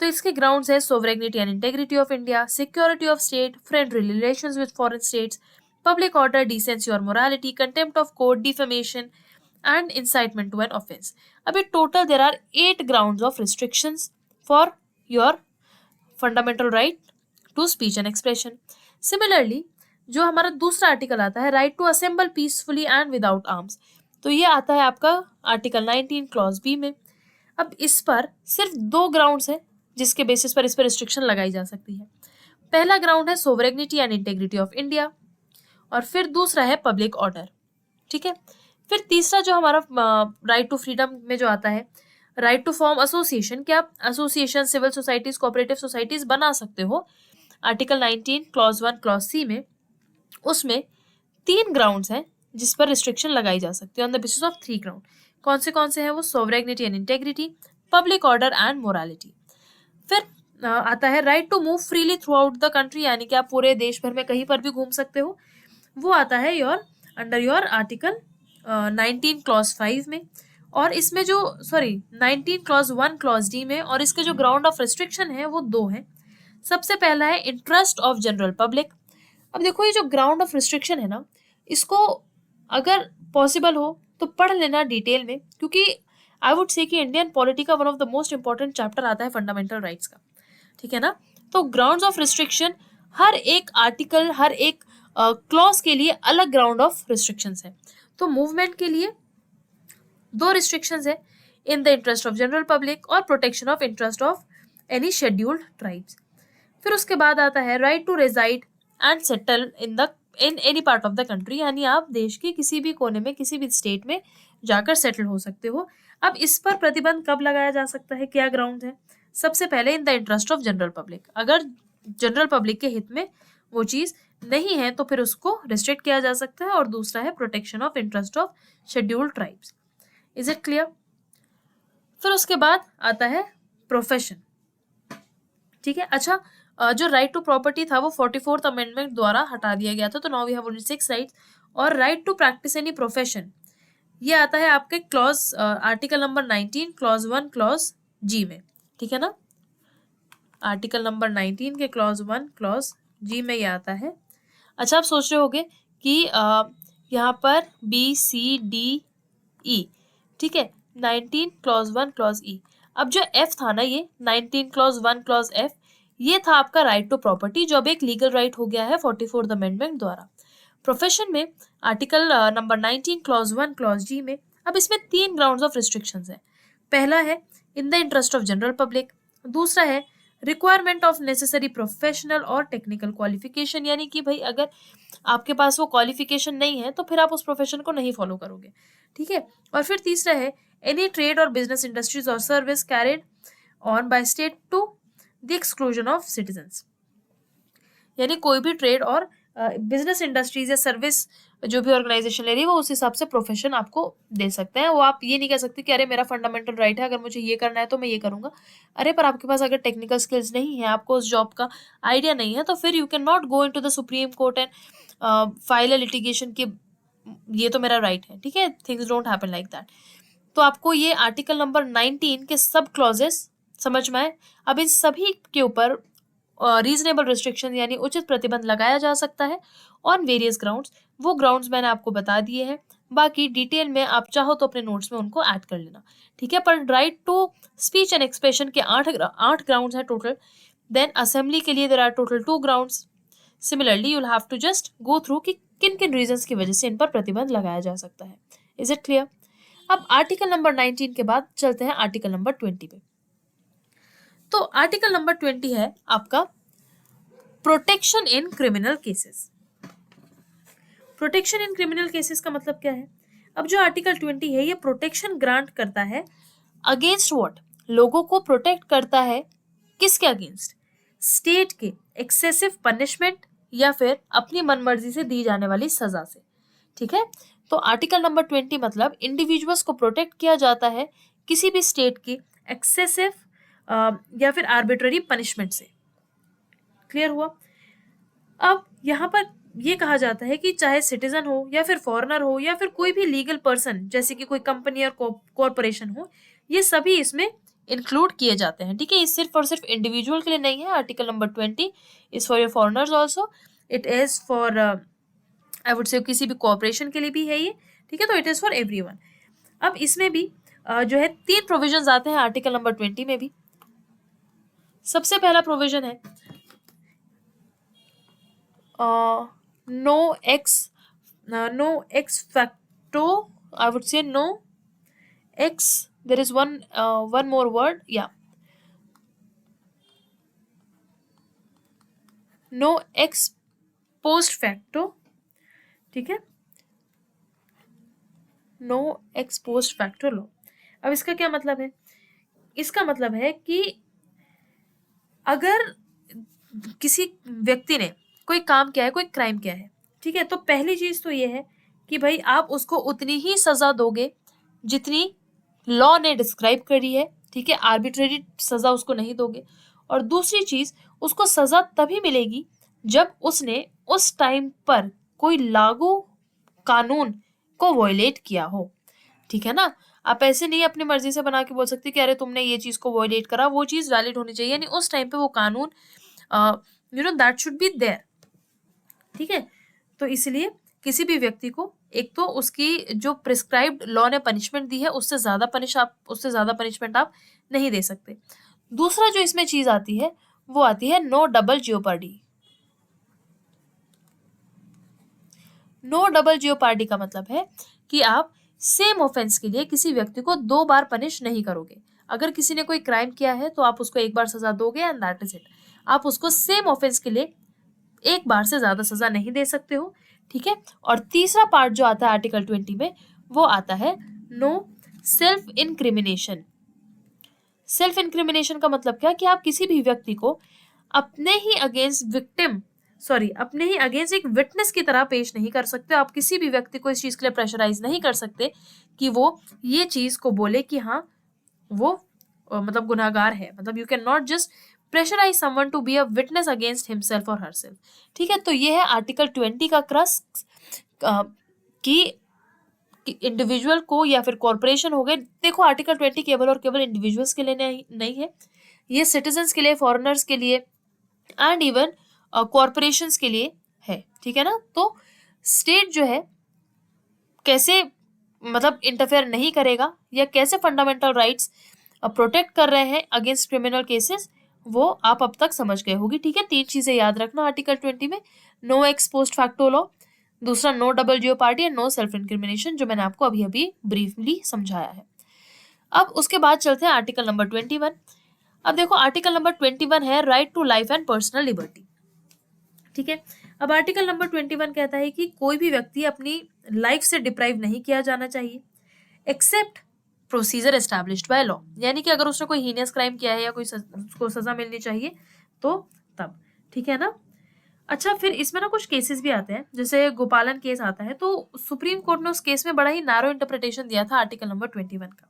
तो इसके ग्राउंड्स है sovereignty and integrity of India, security of state, friendly relations with foreign states, public order, decency और morality, contempt of court, defamation and incitement to an offence. अभी total there are 8 grounds of restrictions for your fundamental right to speech and expression. Similarly जो हमारा दूसरा article आता है right to assemble peacefully and without arms, तो ये आता है आपका आर्टिकल 19 क्लॉज बी में। अब इस पर सिर्फ 2 ग्राउंड्स हैं जिसके बेसिस पर इस पर रिस्ट्रिक्शन लगाई जा सकती है। पहला ग्राउंड है sovereignty and integrity of India, और फिर दूसरा है पब्लिक ऑर्डर, ठीक है। फिर तीसरा जो हमारा राइट टू फ्रीडम में जो आता है राइट टू फॉर्म एसोसिएशन, कि आप association, civil societies, cooperative societies बना सकते हो, आर्टिकल 19 क्लॉज 1 क्लॉज सी में। उसमें 3 ग्राउंड्स हैं जिस पर रिस्ट्रिक्शन लगाई जा सकती है on the basis of 3 ground. कौन से हैं वो? Sovereignty and integrity, public order and morality. फिर आता है right to move freely throughout the country, यानी कि आप पूरे देश भर में कहीं पर भी घूम सकते हो, वो आता है अंडर योर आर्टिकल 19 क्लॉज 5 में। और इसमें जो 19 क्लॉज 1 क्लॉज डी में, और इसके जो ग्राउंड ऑफ रिस्ट्रिक्शन है वो 2 हैं। सबसे पहला है इंटरेस्ट ऑफ जनरल पब्लिक। अब देखो ये जो ग्राउंड ऑफ रिस्ट्रिक्शन है ना, इसको अगर पॉसिबल हो तो पढ़ लेना डिटेल में, क्योंकि आई वुड से कि इंडियन पॉलिटी का one of the most important chapter आता है फंडामेंटल राइट्स का, ठीक है ना। तो ग्राउंड्स ऑफ रिस्ट्रिक्शन, हर एक आर्टिकल, हर एक क्लॉज के लिए अलग ग्राउंड ऑफ रिस्ट्रिक्शंस है। तो मूवमेंट के लिए 2 रिस्ट्रिक्शंस है, in the interest of general public और protection of interest of any scheduled tribes. फिर उसके बाद आता है right to reside and settle in any part of the country, यानी आप देश के किसी भी कोने में, किसी भी स्टेट में जाकर सेटल हो सकते हो। अब इस पर प्रतिबंध कब लगाया जा सकता है, क्या ग्राउंड है? सबसे पहले इन the interest of general public, अगर जनरल पब्लिक के हित में वो चीज नहीं है तो फिर उसको रिस्ट्रिक्ट किया जा सकता है। और दूसरा है protection of interest of scheduled tribes. Is it clear? फिर उसके बाद आता है प्रोफेशन, ठीक है। अच्छा, जो राइट टू प्रॉपर्टी था वो 44th अमेंडमेंट द्वारा हटा दिया गया था, तो now we have only 6 rights. और right to practice any profession, ये आता है आपके clause article number 19 clause 1 clause G में, ठीक है ना। आर्टिकल नंबर 19 के क्लॉज 1 क्लॉज जी में ये आता है। अच्छा, आप सोच रहे होगे कि यहाँ पर बी सी डी ई, ठीक है, 19 क्लॉज 1 क्लॉज ई। अब जो एफ था ना, ये 19 क्लॉज 1 क्लॉज एफ, ये था आपका राइट टू प्रॉपर्टी, जो अब एक लीगल राइट हो गया है 44th अमेंडमेंट द्वारा। प्रोफेशन में article number 19 clause 1 clause G में, अब इसमें 3 ग्राउंड्स ऑफ रिस्ट्रिक्शंस है। पहला है in the interest of general public, दूसरा है रिक्वायरमेंट ऑफ नेसेसरी प्रोफेशनल और टेक्निकल क्वालिफिकेशन, यानी कि भाई अगर आपके पास वो क्वालिफिकेशन नहीं है तो फिर आप उस प्रोफेशन को नहीं फॉलो करोगे, ठीक है। और फिर तीसरा है एनी ट्रेड और बिजनेस इंडस्ट्रीज और service carried on by state to the exclusion of citizens, यानी कोई भी ट्रेड और बिजनेस इंडस्ट्रीज या सर्विस जो भी ऑर्गेनाइजेशन ले रही है वो उस हिसाब से प्रोफेशन आपको दे सकते हैं। वो आप ये नहीं कह सकते कि अरे मेरा फंडामेंटल राइट है, अगर मुझे ये करना है तो मैं ये करूंगा। अरे पर आपके पास अगर टेक्निकल स्किल्स नहीं है, आपको उस जॉब का आइडिया नहीं है, तो फिर you can not go into the supreme court and file a litigation कि ये तो मेरा राइट है, ठीक है। Things don't happen like that. तो आपको ये आर्टिकल नंबर 19 के सब क्लॉजेस समझ में आए। अब इन सभी के ऊपर रीजनेबल रिस्ट्रिक्शन यानी उचित प्रतिबंध लगाया जा सकता है ऑन वेरियस ग्राउंड्स। वो ग्राउंड्स मैंने आपको बता दिए हैं, बाकी डिटेल में आप चाहो तो अपने नोट्स में उनको ऐड कर लेना, ठीक है। पर right to speech and expression के 8 ग्राउंड्स हैं टोटल। देन असेंबली के लिए there are total 2 grounds. Similarly you'll have to just go through कि किन किन रीजंस की वजह से इन पर प्रतिबंध लगाया जा सकता है. Is it clear? अब आर्टिकल नंबर 19 के बाद चलते हैं आर्टिकल नंबर 20 पे. तो आर्टिकल नंबर 20 है आपका protection in criminal cases. Protection in criminal cases का मतलब क्या है? अब जो आर्टिकल 20 है ये प्रोटेक्शन ग्रांट करता है अगेंस्ट व्हाट? लोगों को प्रोटेक्ट करता है किसके अगेंस्ट? स्टेट के एक्सेसिव पनिशमेंट या फिर अपनी मनमर्जी से दी जाने वाली सजा से. ठीक है, तो आर्टिकल नंबर 20 मतलब इंडिविजुअल्स को प्रोटेक्ट किया जाता है किसी भी स्टेट की एक्सेसिव या फिर आर्बिट्ररी पनिशमेंट से. क्लियर हुआ? अब यहाँ पर ये कहा जाता है कि चाहे सिटीजन हो या फिर फॉरेनर हो या फिर कोई भी लीगल पर्सन जैसे कि कोई कंपनी और कॉरपोरेशन हो, ये सभी इसमें इंक्लूड किए जाते हैं. ठीक है, ये सिर्फ और सिर्फ इंडिविजुअल के लिए नहीं है. Article number 20 is for your foreigners also. It is for I would से किसी भी कॉरपोरेशन के लिए भी है ये. ठीक है, तो इट इज फॉर एवरीवन. अब इसमें भी जो है 3 प्रोविजंस आते हैं आर्टिकल नंबर 20 में भी. सबसे पहला प्रोविजन है no ex facto, I would say no ex, there is one more word, yeah, no ex post facto. ठीक है, no ex post facto law. अब इसका क्या मतलब है? इसका मतलब है कि अगर किसी व्यक्ति ने कोई काम किया है, कोई क्राइम किया है, ठीक है, तो पहली चीज तो ये है कि भाई आप उसको उतनी ही सजा दोगे जितनी लॉ ने डिस्क्राइब करी है. ठीक है, आर्बिट्रेरी सजा उसको नहीं दोगे. और दूसरी चीज, उसको सजा तभी मिलेगी जब उसने उस टाइम पर कोई लागू कानून को वॉयलेट किया हो. ठीक है ना, आप ऐसे नहीं अपनी मर्जी से बना के बोल सकते कि अरे तुमने ये चीज को वॉयलेट करा. वो चीज वैलिड होनी चाहिए, यानी उस टाइम पे वो कानून दैट शुड बी देयर. ठीक है, तो इसलिए किसी भी व्यक्ति को एक तो उसकी जो प्रिस्क्राइब्ड लॉ ने पनिशमेंट दी है उससे ज्यादा पनिशमेंट आप नहीं दे सकते. दूसरा जो इसमें चीज आती है वो आती है no double jeopardy. No double jeopardy का मतलब है कि आप सेम ऑफेंस के लिए किसी व्यक्ति को 2 बार पनिश नहीं करोगे. अगर किसी ने कोई क्राइम किया है तो आप उसको एक बार सजा दोगे एंड दैट इज इट. आप उसको सेम ऑफेंस के लिए एक बार से ज्यादा सजा नहीं दे सकते हो. ठीक है, और तीसरा पार्ट जो आता है आर्टिकल 20 में वो आता है no self incrimination. Self incrimination का मतलब क्या? कि आप किसी भी व्यक्ति को अपने ही अगेंस्ट एक विटनेस की तरह पेश नहीं कर सकते. आप किसी भी व्यक्ति को इस चीज के लिए प्रेशराइज नहीं कर सकते कि वो ये चीज को बोले कि हाँ वो मतलब गुनाहगार है. मतलब you can not just pressurise someone to be a witness against himself और हरसेल्फ. ठीक है, तो ये है आर्टिकल 20 का क्रक्स कि इंडिविजुअल को या फिर कॉर्पोरेशन हो गए. देखो आर्टिकल 20 केवल और केवल इंडिविजुअल्स के लिए नहीं है, ये सिटीजन्स के लिए, फॉरेनर्स के लिए एंड इवन कॉर्पोरेशंस के लिए है. ठीक है ना, तो स्टेट जो है कैसे मतलब इंटरफेयर नहीं करेगा या कैसे फंडामेंटल राइट्स प्रोटेक्ट कर रहे हैं अगेंस्ट क्रिमिनल केसेस, वो आप अब तक समझ गए होगी. ठीक है, 3 चीजें याद रखना आर्टिकल 20 में. No ex post facto law, दूसरा no double jeopardy and no self incrimination, जो मैंने आपको अभी अभी ब्रीफली समझाया है. अब उसके बाद चलते हैं आर्टिकल नंबर 21. अब देखो आर्टिकल नंबर 21 है right to life and personal liberty. ठीक है, अब आर्टिकल नंबर 21 कहता है कि कोई भी व्यक्ति अपनी लाइफ से डिप्राइव नहीं किया जाना चाहिए except procedure established by law. यानी कि अगर उसने कोई हीनियस क्राइम किया है या कोई उसको सजा मिलनी चाहिए तो तब. ठीक है ना. अच्छा, फिर इसमें ना कुछ केसेस भी आते हैं, जैसे गोपालन केस आता है, तो सुप्रीम कोर्ट ने उस केस में बड़ा ही नैरो इंटरप्रिटेशन दिया था आर्टिकल नंबर 21 का.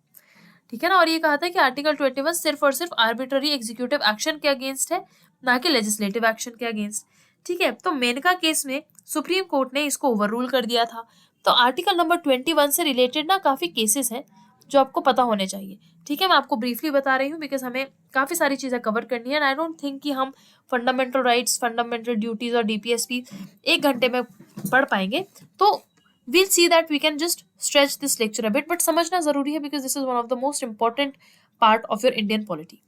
ठीक है ना, और ये कहा था कि आर्टिकल 21 सिर्फ और सिर्फ आर्बिट्ररी एग्जीक्यूटिव एक्शन के अगेंस्ट है, ना कि लेजिस्लेटिव एक्शन के अगेंस्ट. ठीक है, तो मेनका केस में सुप्रीम कोर्ट ने इसको ओवररूल कर दिया था. तो आर्टिकल नंबर 21 से रिलेटेड ना काफी केसेस हैं जो आपको पता होने चाहिए. ठीक है, मैं आपको ब्रीफली बता रही हूँ बिकॉज हमें काफी सारी चीजें कवर करनी है एंड आई डोंट थिंक कि हम फंडामेंटल राइट्स, फंडामेंटल ड्यूटीज और डीपीएसपी 1 घंटे में पढ़ पाएंगे. तो we'll see that we can just stretch this lecture a bit, but समझना जरूरी है because this is one of the most important part of your Indian polity.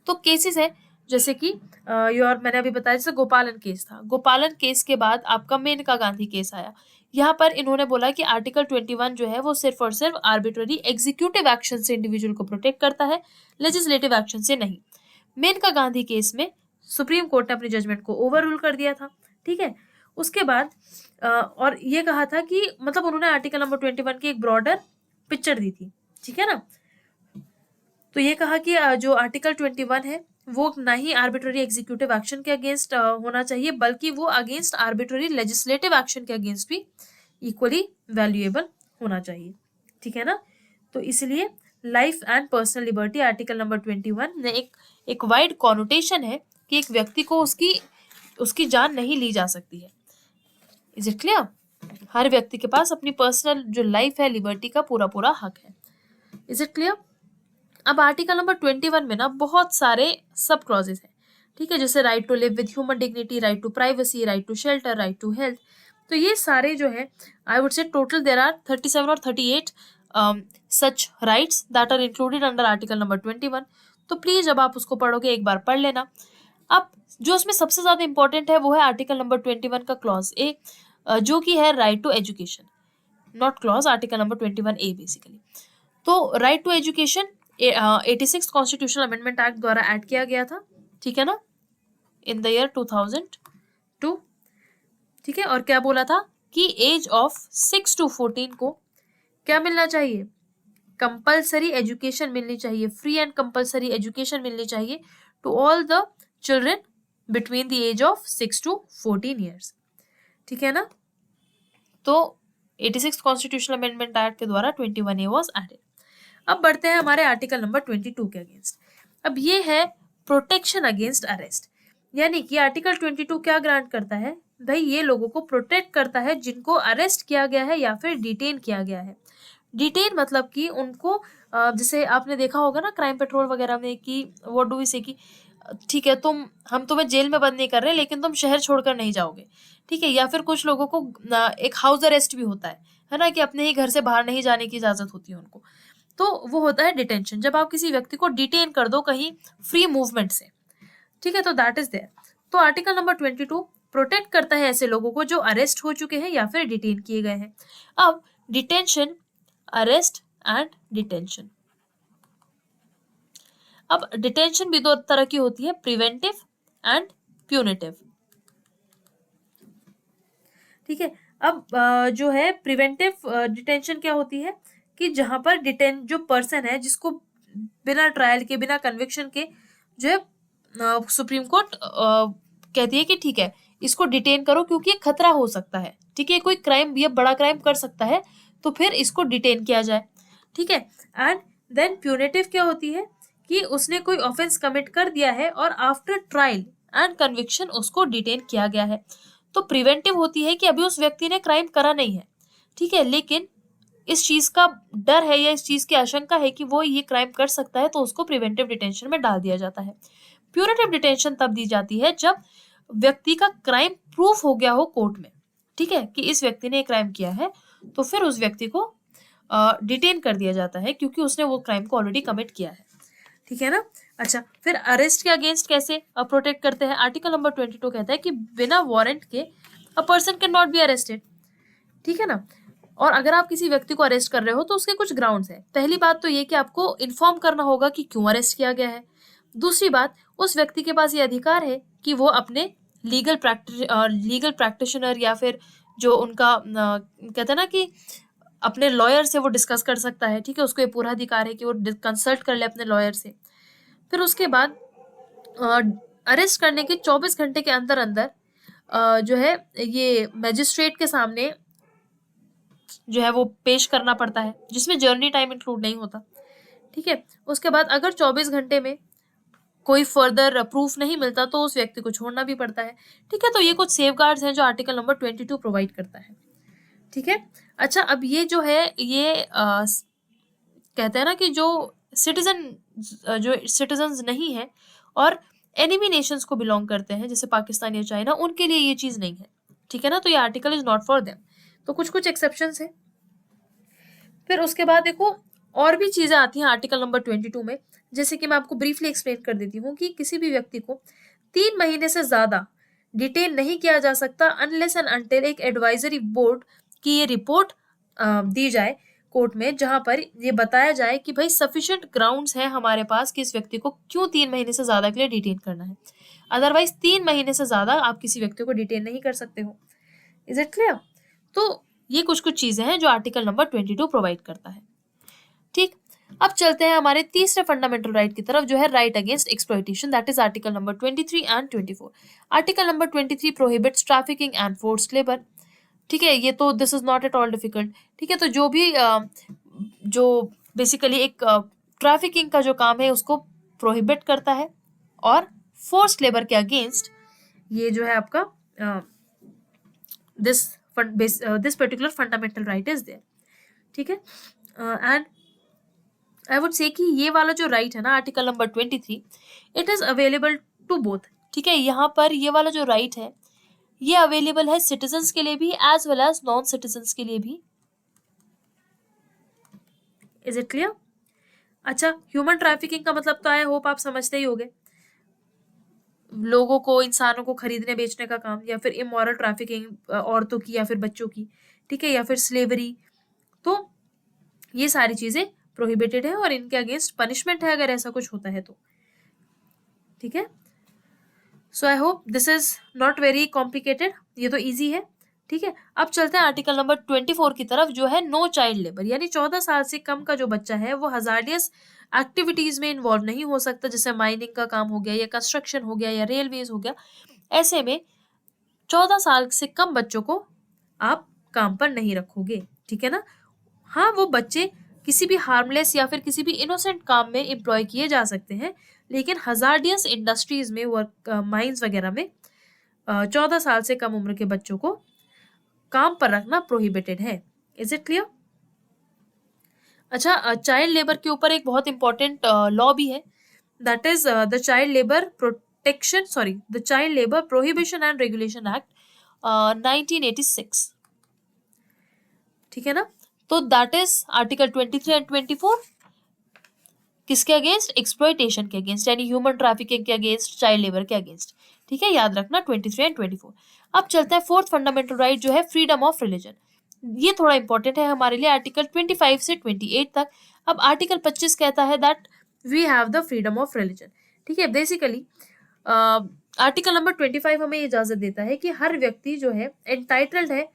तो केसेस है जैसे कि मैंने अभी बताया जैसे गोपालन केस था, गोपालन केस के बाद आपका मेनका गांधी केस आया। यहाँ पर इन्होंने बोला कि आर्टिकल 21 जो है वो सिर्फ और सिर्फ आर्बिट्ररी एग्जीक्यूटिव एक्शन से इंडिविजुअल को प्रोटेक्ट करता है, लेजिस्लेटिव एक्शन से नहीं। मेनका गांधी केस में सुप्रीम कोर्ट ने अपनी जजमेंट को ओवर रूल कर दिया था। ठीक है, उसके बाद और ये कहा था कि मतलब उन्होंने आर्टिकल नंबर 21 की एक ब्रॉडर पिक्चर दी थी। ठीक है ना, तो ये कहा कि जो आर्टिकल 21 है वो ना ही आर्बिट्ररी एग्जीक्यूटिव एक्शन के अगेंस्ट होना चाहिए, बल्कि वो अगेंस्ट आर्बिट्ररी लेजिस्लेटिव एक्शन के अगेंस्ट भी इक्वली वैल्यूएबल होना चाहिए। ठीक है ना, तो इसलिए life and personal liberty article number 21 ने एक वाइड कॉनोटेशन है कि एक व्यक्ति को उसकी जान नहीं ली जा सकती है। Is it clear? हर व्यक्ति के पास अपनी पर्सनल जो लाइफ है, लिबर्टी का पूरा पूरा हक है। Is it clear? अब आर्टिकल नंबर 21 में ना बहुत सारे सब क्लॉजेस हैं। ठीक है, जैसे right to live with human dignity, right to privacy, right to shelter, right to health. तो ये सारे जो है I would say total there are 37 और 38 such rights that are included under article number 21। तो प्लीज जब आप उसको पढ़ोगे एक बार पढ़ लेना। अब जो उसमें सबसे ज्यादा इंपॉर्टेंट है वो है आर्टिकल नंबर 21 का क्लॉज ए, जो कि है right to education, not clause, article number 21A basically. तो right to education 86 constitutional amendment act द्वारा ऐड किया गया था। ठीक है ना, इन द ईयर 2002। ठीक है, और क्या बोला था कि एज ऑफ 6 to 14 को क्या मिलना चाहिए? कंपल्सरी एजुकेशन मिलनी चाहिए, फ्री एंड कंपल्सरी एजुकेशन मिलनी चाहिए to all the children between the age of 6 to 14 years. ठीक है ना, तो 86 कॉन्स्टिट्यूशनल अमेंडमेंट एक्ट के द्वारा 21A वॉज एडेड। अब बढ़ते हैं हमारे आर्टिकल नंबर 22 के अगेंस्ट। अब ये है प्रोटेक्शन अगेंस्ट अरेस्ट, यानी कि आर्टिकल 22 क्या ग्रांट करता है भाई? ये लोगों को प्रोटेक्ट करता है जिनको अरेस्ट किया गया है या फिर डिटेन किया गया है। डिटेन मतलब कि उनको जैसे आपने देखा होगा ना क्राइम पेट्रोल वगैरह में कि व्हाट डू वी से कि ठीक है हम तुम्हें जेल में बंद नहीं कर रहे, लेकिन तुम शहर छोड़कर नहीं जाओगे। ठीक है, या फिर कुछ लोगों को एक हाउस अरेस्ट भी होता है ना, कि अपने ही घर से बाहर नहीं जाने की इजाजत होती है उनको। तो वो होता है डिटेंशन, जब आप किसी व्यक्ति को डिटेन कर दो कहीं फ्री मूवमेंट से। ठीक है, तो दैट इज देयर। तो आर्टिकल नंबर 22 प्रोटेक्ट करता है ऐसे लोगों को जो अरेस्ट हो चुके हैं या फिर डिटेन किए गए हैं। अब डिटेंशन, अरेस्ट एंड डिटेंशन। अब डिटेंशन भी दो तरह की होती है, प्रिवेंटिव एंड प्यूनिटिव। ठीक है, अब जो है प्रिवेंटिव डिटेंशन क्या होती है कि जहां पर जो पर्सन है जिसको बिना ट्रायल के, बिना कन्विक्शन के जो है सुप्रीम कोर्ट कहती है कि ठीक है इसको डिटेन करो क्योंकि ये खतरा हो सकता है। ठीक है, कोई क्राइम, ये बड़ा क्राइम कर सकता है, तो फिर इसको डिटेन किया जाए। ठीक है, एंड देन प्यूनेटिव क्या होती है कि उसने कोई ऑफेंस कमिट कर दिया है और आफ्टर ट्रायल एंड कन्विक्शन उसको डिटेन किया गया है। तो प्रिवेंटिव होती है कि अभी उस व्यक्ति ने क्राइम करा नहीं है, ठीक है, लेकिन इस चीज का डर है या इस चीज की आशंका है कि वो ये क्राइम कर सकता है, तो उसको प्रिवेंटिव डिटेंशन में डाल दिया जाता है। प्यूरेटिव डिटेंशन तब दी जाती है जब व्यक्ति का क्राइम प्रूफ हो गया हो कोर्ट में। ठीक है, कि इस व्यक्ति ने क्राइम किया है, तो फिर उस व्यक्ति को डिटेन कर दिया जाता है क्योंकि उसने वो क्राइम को ऑलरेडी कमिट किया है। ठीक है ना। अच्छा, फिर अरेस्ट के अगेंस्ट कैसे प्रोटेक्ट करते हैं? आर्टिकल नंबर 22 कहता है कि बिना वारंट के a person can not be arrested. ठीक है ना। और अगर आप किसी व्यक्ति को अरेस्ट कर रहे हो तो उसके कुछ ग्राउंड्स हैं। पहली बात तो ये कि आपको इन्फॉर्म करना होगा कि क्यों अरेस्ट किया गया है। दूसरी बात, उस व्यक्ति के पास ये अधिकार है कि वो अपने लीगल प्रैक्टिशनर या फिर जो उनका कहते हैं ना कि अपने लॉयर से वो डिस्कस कर सकता है। ठीक है, उसको ये पूरा अधिकार है कि वो कंसल्ट कर ले अपने लॉयर से। फिर उसके बाद अरेस्ट करने के 24 घंटे के अंदर अंदर जो है ये मैजिस्ट्रेट के सामने जो है वो पेश करना पड़ता है, जिसमें जर्नी टाइम इंक्लूड नहीं होता। ठीक है, उसके बाद अगर 24 घंटे में कोई फर्दर प्रूफ नहीं मिलता तो उस व्यक्ति को छोड़ना भी पड़ता है। ठीक है, तो ये कुछ सेफगार्ड्स हैं जो आर्टिकल नंबर 22 प्रोवाइड करता है। ठीक है। अच्छा, अब ये जो है ये कहते हैं ना कि जो सिटीजन नहीं है और एनिमी नेशंस को बिलोंग करते हैं जैसे पाकिस्तान या चाइना, उनके लिए ये चीज नहीं है। ठीक है ना, तो ये article is not for them. तो कुछ कुछ एक्सेप्शंस है। फिर उसके बाद देखो और भी चीजें आती हैं आर्टिकल नंबर 22 में, जैसे कि मैं आपको ब्रीफली एक्सप्लेन कर देती हूँ कि किसी भी व्यक्ति को 3 महीने से ज्यादा डिटेन नहीं किया जा सकता अनलेस एंड अनटिल एक एडवाइजरी बोर्ड की ये रिपोर्ट दी जाए कोर्ट में, जहां पर ये बताया जाए कि भाई सफिशिएंट ग्राउंड्स हैं हमारे पास कि इस व्यक्ति को क्यों 3 महीने से ज्यादा के लिए डिटेन करना है। अदरवाइज 3 महीने से ज्यादा आप किसी व्यक्ति को डिटेन नहीं कर सकते हो। Is it clear? तो ये कुछ कुछ चीजें हैं जो आर्टिकल नंबर 22 प्रोवाइड करता है। ठीक, अब चलते हैं हमारे तीसरे फंडामेंटल राइट की तरफ, जो है right against exploitation, that is article number 23 and 24। Article number 23 prohibits trafficking and forced labour. ठीक है, ये तो this is not at all difficult. ठीक है, तो जो भी जो बेसिकली एक ट्रैफिकिंग का जो काम है उसको प्रोहिबिट करता है, और फोर्स्ड लेबर के अगेंस्ट ये जो है आपका this particular fundamental right is there. ठीक है, एंड आई वुड से कि ये वाला जो राइट है ना article number 23, it is available to both. ठीक है, यहाँ पर ये वाला जो राइट है ये अवेलेबल है सिटीजन्स के लिए भी as well as non citizens के लिए भी। Is it clear? अच्छा, ह्यूमन ट्रैफिकिंग का मतलब तो आई होप आप समझते ही होंगे, लोगों को, इंसानों को खरीदने बेचने का काम, या फिर इमोरल ट्रैफिकिंग औरतों की या फिर बच्चों की। ठीक है, या फिर स्लेवरी। तो ये सारी चीजें प्रोहिबिटेड है और इनके अगेंस्ट पनिशमेंट है अगर ऐसा कुछ होता है तो। ठीक है, so I hope this is not very complicated, ये तो इजी है। ठीक है, अब चलते हैं आर्टिकल नंबर 24 की तरफ, जो है नो चाइल्ड लेबर, यानी 14 साल से कम का जो बच्चा है वो हजार्डियस एक्टिविटीज में इन्वॉल्व नहीं हो सकता, जैसे माइनिंग का काम हो गया या कंस्ट्रक्शन हो गया या रेलवेज हो गया। ऐसे में 14 साल से कम बच्चों को आप काम पर नहीं रखोगे। ठीक है ना? हाँ, वो बच्चे किसी भी हार्मलेस या फिर किसी भी इनोसेंट काम में एम्प्लॉय किए जा सकते हैं, लेकिन हजार्डियस इंडस्ट्रीज में, वर्क माइंस वगैरह में 14 साल से कम उम्र के बच्चों को काम पर रखना प्रोहिबिटेड है। Is it clear? अच्छा, चाइल्ड लेबर के ऊपर एक बहुत इंपॉर्टेंट लॉ भी है, that is the child labour protection, sorry, the child labour prohibition and regulation act 1986। ठीक है ना? तो दैट इज आर्टिकल 23 एंड 24 किसके अगेंस्ट? एक्सप्लॉइटेशन के अगेंस्ट, यानी ह्यूमन ट्रैफिकिंग के अगेंस्ट, चाइल्ड लेबर के अगेंस्ट। ठीक है, याद रखना 23 एंड 24। अब चलता है फोर्थ फंडामेंटल राइट, जो है फ्रीडम ऑफ रिलीजन। ये थोड़ा इंपॉर्टेंट है हमारे लिए, आर्टिकल 25 से 28 तक। अब आर्टिकल 25 कहता है that we have the freedom of religion. ठीक है, बेसिकली आर्टिकल नंबर 25 हमें इजाजत देता है कि हर व्यक्ति जो है एंटाइटल्ड है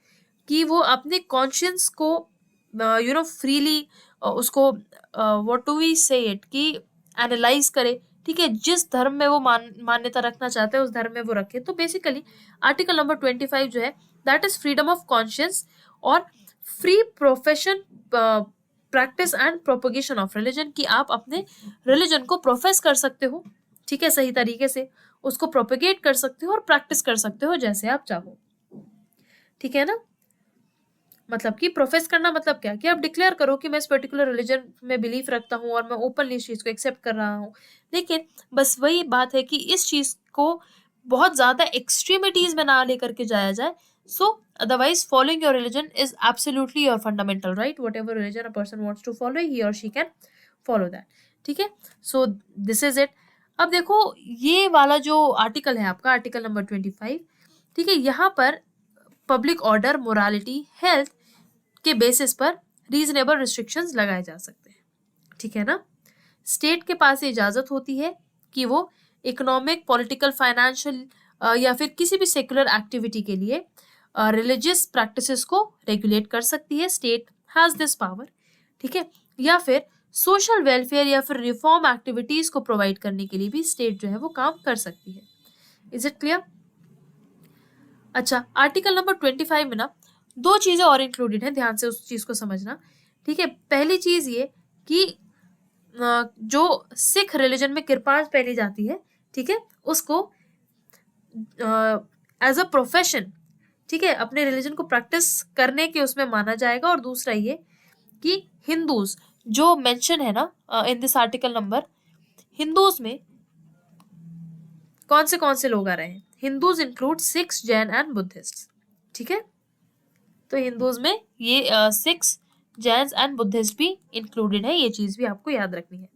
कि वो अपने कॉन्शियंस को फ्रीली उसको व्हाट डू वी से इट कि एनालाइज करे। ठीक है, जिस धर्म में वो मान्यता रखना चाहते हैं उस धर्म में वो रखे। तो बेसिकली आर्टिकल नंबर 25 जो है that is freedom of conscience और free profession, practice and propagation of religion, कि आप अपने रिलीजन को प्रोफेस कर सकते हो। ठीक है, सही तरीके से उसको प्रोपोगेट कर सकते हो और प्रैक्टिस कर सकते हो जैसे आप चाहो। ठीक है ना? मतलब कि प्रोफेस करना मतलब क्या, कि आप डिक्लेयर करो कि मैं इस पर्टिकुलर रिलीजन में बिलीफ रखता हूँ और मैं ओपनली इस चीज को एक्सेप्ट कर रहा हूँ। लेकिन बस वही बात है कि इस चीज को बहुत ज्यादा एक्सट्रीमिटीज में ना लेकर के जाया जाए। So otherwise following your religion is absolutely your fundamental right, whatever religion a person wants to follow, he और शी कैन फॉलो दैट। ठीक है, सो दिस इज इट। अब देखो, ये वाला जो आर्टिकल है आपका, आर्टिकल नंबर 25, ठीक है, यहाँ पर पब्लिक ऑर्डर, मोरालिटी, हेल्थ के बेसिस पर रीजनेबल रिस्ट्रिक्शंस लगाए जा सकते हैं। ठीक है ना? स्टेट के पास इजाजत होती है कि वो इकोनॉमिक, पॉलिटिकल, फाइनेंशियल या फिर किसी भी सेकुलर एक्टिविटी के लिए रिलीजियस प्रैक्टिसेस को रेगुलेट कर सकती है। State has this power. ठीक है, या फिर सोशल वेलफेयर या फिर रिफॉर्म एक्टिविटीज को प्रोवाइड करने के लिए भी स्टेट जो है वो काम कर सकती है। Is it clear? अच्छा, आर्टिकल नंबर 25 में ना 2 चीजें और इंक्लूडेड हैं, ध्यान से उस चीज को समझना। ठीक है, पहली चीज ये कि जो सिख रिलीजन में कृपाण पहनी जाती है, ठीक है, उसको एज अ प्रोफेशन, ठीक है, अपने रिलीजन को प्रैक्टिस करने के उसमें माना जाएगा। और दूसरा ये कि हिंदूज जो मेंशन है ना in this article number, Hindus में कौन से लोग आ रहे हैं? Hindus include Sikhs, Jain and Buddhist. ठीक है, तो हिंदूज में ये सिख्स, जैन्स एंड बुद्धिस्ट भी इंक्लूडेड है, ये चीज भी आपको याद रखनी है।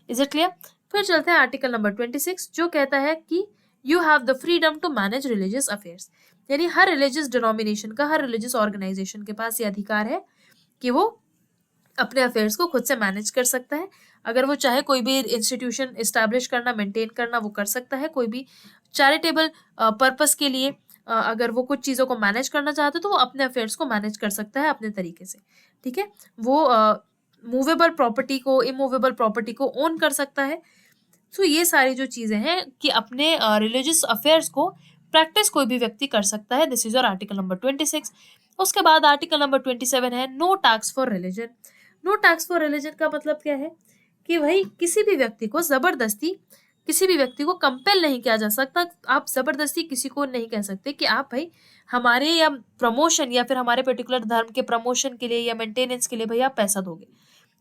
Is it clear? फिर चलते हैं आर्टिकल नंबर 26 जो कहता है कि you have the freedom to manage religious affairs, यानी हर रिलीजियस डिनोमिनेशन का, हर रिलीजियस ऑर्गेनाइजेशन के पास ये अधिकार है कि वो अपने अफेयर्स को खुद से मैनेज कर सकता है। अगर वो चाहे कोई भी इंस्टीट्यूशन इस्टेब्लिश करना, मेंटेन करना, वो कर सकता है। कोई भी चैरिटेबल पर्पस के लिए अगर वो कुछ चीज़ों को मैनेज करना चाहते हैं तो वो अपने अफेयर्स को मैनेज कर सकता है अपने तरीके से। ठीक है, वो मूवेबल प्रॉपर्टी को, इमूवेबल प्रॉपर्टी को ओन कर सकता है। सो ये सारी जो चीज़ें हैं कि अपने रिलीजियस अफेयर्स को प्रैक्टिस कोई भी व्यक्ति कर सकता है। This is your article number 26। उसके बाद आर्टिकल नंबर 27 है no tax for religion. No tax for religion का मतलब क्या है कि भाई किसी भी व्यक्ति को जबरदस्ती, किसी भी व्यक्ति को कंपेल नहीं किया जा सकता। आप जबरदस्ती किसी को नहीं कह सकते कि आप भाई हमारे या प्रमोशन या फिर हमारे पर्टिकुलर धर्म के प्रमोशन के लिए या मेंटेनेंस के लिए भाई आप पैसा दोगे।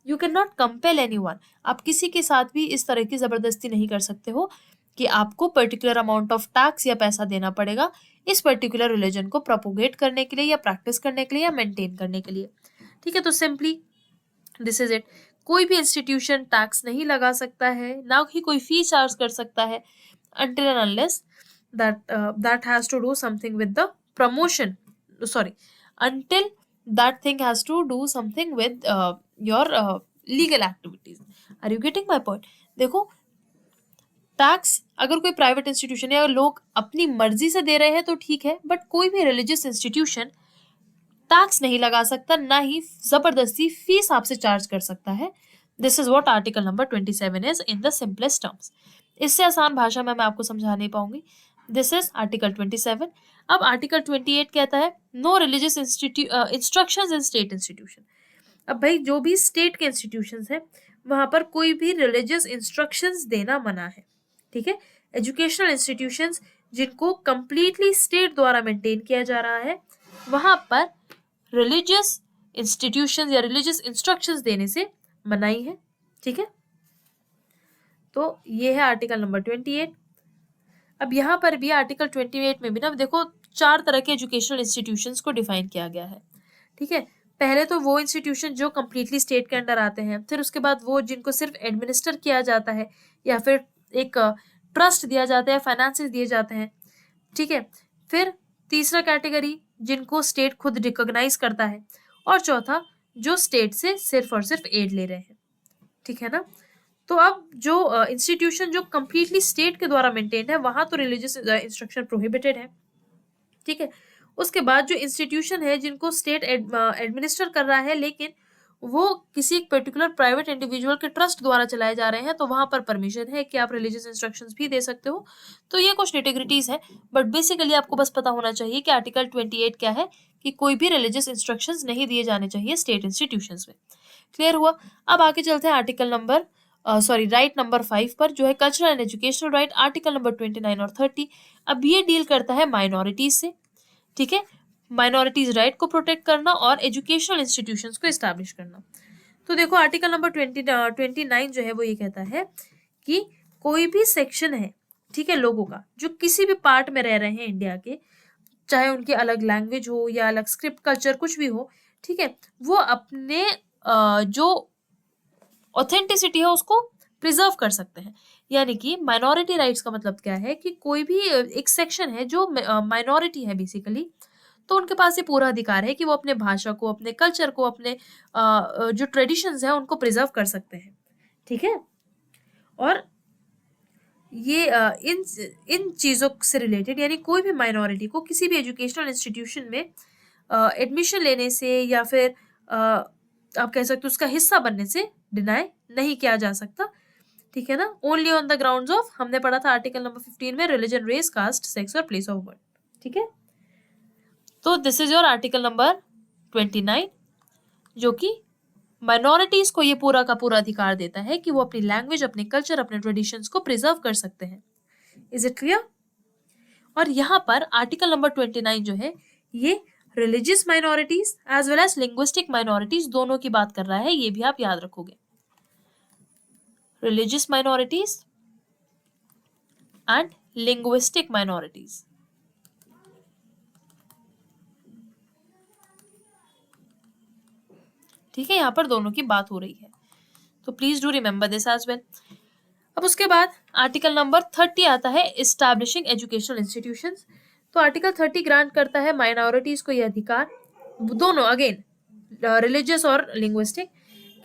You can not compel anyone. आप किसी के साथ भी इस तरह की जबरदस्ती नहीं कर सकते हो कि आपको पर्टिकुलर अमाउंट ऑफ टैक्स या पैसा देना पड़ेगा इस पर्टिकुलर रिलीजन को प्रोपोगेट करने के लिए या प्रैक्टिस करने के लिए या मेंटेन करने के लिए। ठीक है, तो सिंपली दिस इज इट। कोई भी इंस्टीट्यूशन टैक्स नहीं लगा सकता है, ना ही कोई फी चार्ज कर सकता है until and unless that has to do something with the promotion, sorry, until that thing has to do something with your legal activities. Are you getting my point? देखो, टैक्स अगर कोई private institution या लोग अपनी मर्जी से दे रहे हैं तो ठीक है, बट कोई भी रिलीजियस इंस्टीट्यूशन टैक्स नहीं लगा सकता, ना ही जबरदस्ती फीस आपसे चार्ज कर सकता है। This is what article number 27 is in the simplest terms. इससे आसान भाषा में मैं आपको समझा नहीं पाऊंगी। This is article 27। अब आर्टिकल 28 कहता है no religious instructions in state institution. अब भाई जो भी स्टेट के इंस्टीट्यूशंस हैं वहां पर कोई भी रिलीजियस इंस्ट्रक्शंस देना मना है। ठीक है, एजुकेशनल इंस्टीट्यूशंस जिनको कंप्लीटली स्टेट द्वारा मेंटेन किया जा रहा है वहां पर रिलीजियस इंस्टीट्यूशंस या रिलीजियस इंस्ट्रक्शंस देने से मनाही है। ठीक है, तो ये है आर्टिकल नंबर 28। अब यहाँ पर भी आर्टिकल 28 में भी ना देखो 4 तरह के एजुकेशनल इंस्टीट्यूशंस को डिफाइन किया गया है। ठीक है, पहले तो वो इंस्टीट्यूशन जो कम्प्लीटली स्टेट के अंडर आते हैं, फिर उसके बाद वो जिनको सिर्फ एडमिनिस्टर किया जाता है या फिर एक ट्रस्ट दिया जाता है, फाइनेंसेस दिए जाते हैं। ठीक है, फिर तीसरा कैटेगरी जिनको स्टेट खुद रिकॉग्नाइज करता है, और चौथा जो स्टेट से सिर्फ और सिर्फ एड ले रहे हैं। ठीक है ना, तो अब जो इंस्टीट्यूशन जो कम्प्लीटली स्टेट के द्वारा मेंटेन है वहां तो रिलीजियस इंस्ट्रक्शन प्रोहिबिटेड है। ठीक है, उसके बाद जो इंस्टीट्यूशन है जिनको स्टेट एडमिनिस्टर कर रहा है लेकिन वो किसी एक पर्टिकुलर प्राइवेट इंडिविजुअल के ट्रस्ट द्वारा चलाए जा रहे हैं तो वहां पर परमिशन है कि आप रिलीजियस इंस्ट्रक्शंस भी दे सकते हो। तो ये कुछ निटिग्रिटीज है, बट बेसिकली आपको बस पता होना चाहिए कि आर्टिकल 28 क्या है, कि कोई भी रिलीजियस इंस्ट्रक्शंस नहीं दिए जाने चाहिए स्टेट इंस्टीट्यूशंस में। क्लियर हुआ? अब आगे चलते हैं आर्टिकल नंबर राइट नंबर 5 पर, जो है cultural and educational right, article number 29 और 30। अब ये डील करता है माइनॉरिटीज से। ठीक है, माइनॉरिटीज राइट को प्रोटेक्ट करना और एजुकेशनल इंस्टीट्यूशंस को एस्टैब्लिश करना। तो देखो आर्टिकल नंबर 29 जो है वो ये कहता है कि कोई भी सेक्शन है, ठीक है, लोगों का जो किसी भी पार्ट में रह रहे हैं इंडिया के, चाहे उनकी अलग लैंग्वेज हो या अलग स्क्रिप्ट कल्चर कुछ भी हो, ठीक है, वो अपने जो ऑथेंटिसिटी है उसको प्रिजर्व कर सकते हैं। यानी कि माइनॉरिटी राइट्स का मतलब क्या है कि कोई भी एक सेक्शन है जो माइनॉरिटी है बेसिकली, तो उनके पास ये पूरा अधिकार है कि वो अपने भाषा को, अपने कल्चर को, अपने जो ट्रेडिशंस हैं उनको प्रिजर्व कर सकते हैं। ठीक है, और ये इन इन चीज़ों से रिलेटेड, यानी कोई भी माइनॉरिटी को किसी भी एजुकेशनल इंस्टीट्यूशन में एडमिशन लेने से या फिर आप कह सकते हो उसका हिस्सा बनने से डिनाई नहीं किया जा सकता। ठीक है ना, only on the grounds of, हमने पढ़ा था आर्टिकल नंबर 15 में, रिलीजन, रेस, कास्ट, सेक्स और प्लेस ऑफ बर्थ। ठीक है, तो this is your article number 29 जो कि माइनॉरिटीज को ये पूरा का पूरा अधिकार देता है कि वो अपनी लैंग्वेज, अपने कल्चर, अपने ट्रेडिशंस को प्रिजर्व कर सकते हैं। Is it clear? और यहाँ पर आर्टिकल नंबर 29 जो है ये religious minorities as well as linguistic minorities दोनों की बात कर रहा है, ये भी आप याद रखोगे। Religious minorities and linguistic minorities. ठीक है, यहाँ पर दोनों की बात हो रही है, तो please do remember this as well. अब उसके बाद आर्टिकल नंबर 30 आता है, एस्टैब्लिशिंग एजुकेशनल इंस्टीट्यूशंस। तो आर्टिकल 30 ग्रांट करता है माइनॉरिटीज को ये अधिकार, दोनों अगेन रिलीजियस और लिंग्विस्टिक,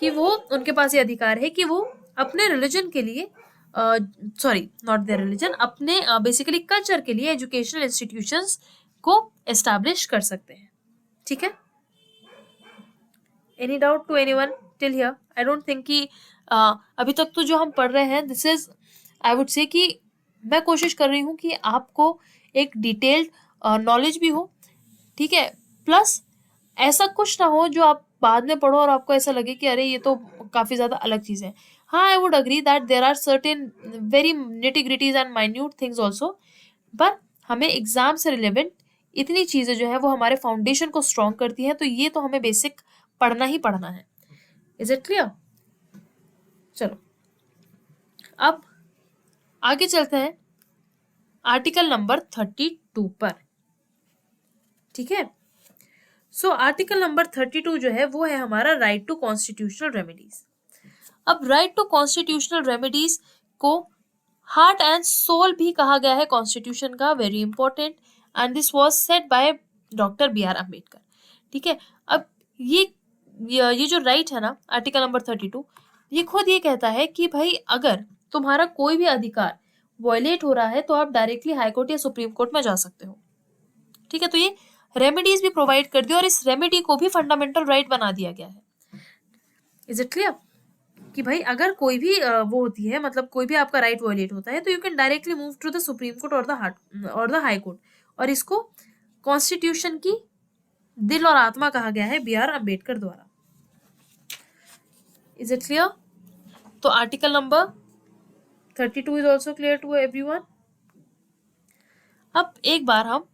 कि वो उनके पास ये अधिकार है कि वो अपने रिलीजन के लिए सॉरी नॉट देयर रिलीजन, अपने बेसिकली कल्चर के लिए एजुकेशनल इंस्टीट्यूशंस को एस्टैब्लिश कर सकते हैं। ठीक है, any doubt to anyone till here? I don't think कि अभी तक तो जो हम पढ़ रहे हैं दिस इज, आई वुड से कि मैं कोशिश कर रही हूँ कि आपको एक डिटेल्ड नॉलेज भी हो, ठीक है, प्लस ऐसा कुछ ना हो जो आप बाद में पढ़ो और आपको ऐसा लगे कि अरे ये तो काफी ज्यादा अलग चीज है। हाँ, I would agree that there are certain very nitty gritties and minute things also, पर हमें एग्जाम से रिलेवेंट इतनी चीजें जो है वो हमारे फाउंडेशन को स्ट्रॉन्ग करती हैं, तो ये तो हमें बेसिक पढ़ना ही पढ़ना है। Is it clear? चलो अब आगे चलते हैं आर्टिकल नंबर 32 पर। ठीक है, सो आर्टिकल नंबर 32 जो है वो है हमारा राइट टू कॉन्स्टिट्यूशनल रेमेडीज। अब राइट टू कॉन्स्टिट्यूशनल रेमेडीज को हार्ट एंड सोल भी कहा गया है कॉन्स्टिट्यूशन का, very important, and this was said by doctor BR Ambedkar. ठीक है, अब ये जो राइट है ना आर्टिकल नंबर 32, ये खुद ये कहता है कि भाई अगर तुम्हारा कोई भी अधिकार वायलेट हो रहा है तो आप डायरेक्टली हाई कोर्ट या सुप्रीम कोर्ट में जा सकते हो। ठीक है, तो ये रेमेडीज भी प्रोवाइड कर दी और इस रेमेडी को भी फंडामेंटल राइट बना दिया गया है। इज इट क्लियर कि भाई अगर कोई भी वो होती है, मतलब कोई भी आपका राइट वायलेट होता है तो you can directly move to the supreme court और द हाई कोर्ट, और इसको कॉन्स्टिट्यूशन की दिल और आत्मा कहा गया है BR अम्बेडकर द्वारा। Is it clear? तो article number 32 is also clear to everyone. अब एक बार हम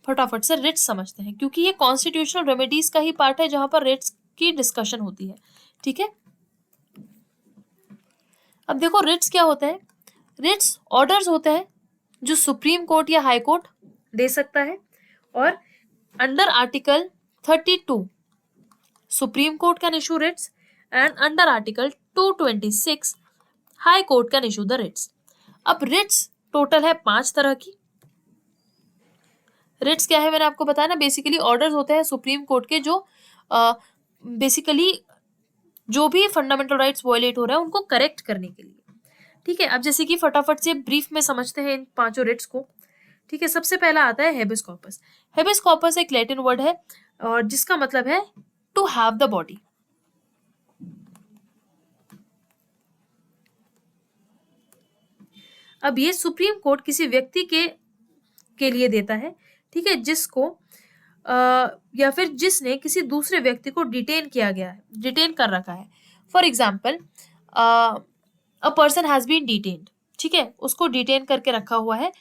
फटाफट से रिट्स समझते हैं, क्योंकि ये कॉन्स्टिट्यूशनल रेमेडीज का ही पार्ट है जहां पर रिट्स की डिस्कशन होती है। ठीक है, अब देखो रिट्स क्या होता है। रिट्स ऑर्डर्स होते हैं जो सुप्रीम कोर्ट या हाई कोर्ट दे सकता है, और under article 32 supreme court can issue writs, and under article 226 high court can issue the writs. अब रिट्स टोटल है 5 तरह की। रिट्स क्या है मैंने आपको बताया ना, बेसिकली ऑर्डर्स होते हैं सुप्रीम कोर्ट के जो बेसिकली जो भी फंडामेंटल राइट्स वायलेट हो रहा है उनको करेक्ट करने के लिए। ठीक है, अब जैसे कि फटाफट से ब्रीफ में समझते हैं इन 5 रिट्स को। ठीक है, सबसे पहला आता है हेबिस कॉर्पस। हेबिस कॉर्पस एक लैटिन वर्ड है और जिसका मतलब है टू हैव द बॉडी। अब ये सुप्रीम कोर्ट किसी व्यक्ति के लिए देता है, ठीक है, जिसको या फिर जिसने किसी दूसरे व्यक्ति को डिटेन किया गया है, डिटेन कर रखा है। For example a person has been detained, ठीक है, उसको डिटेन करके रखा हुआ है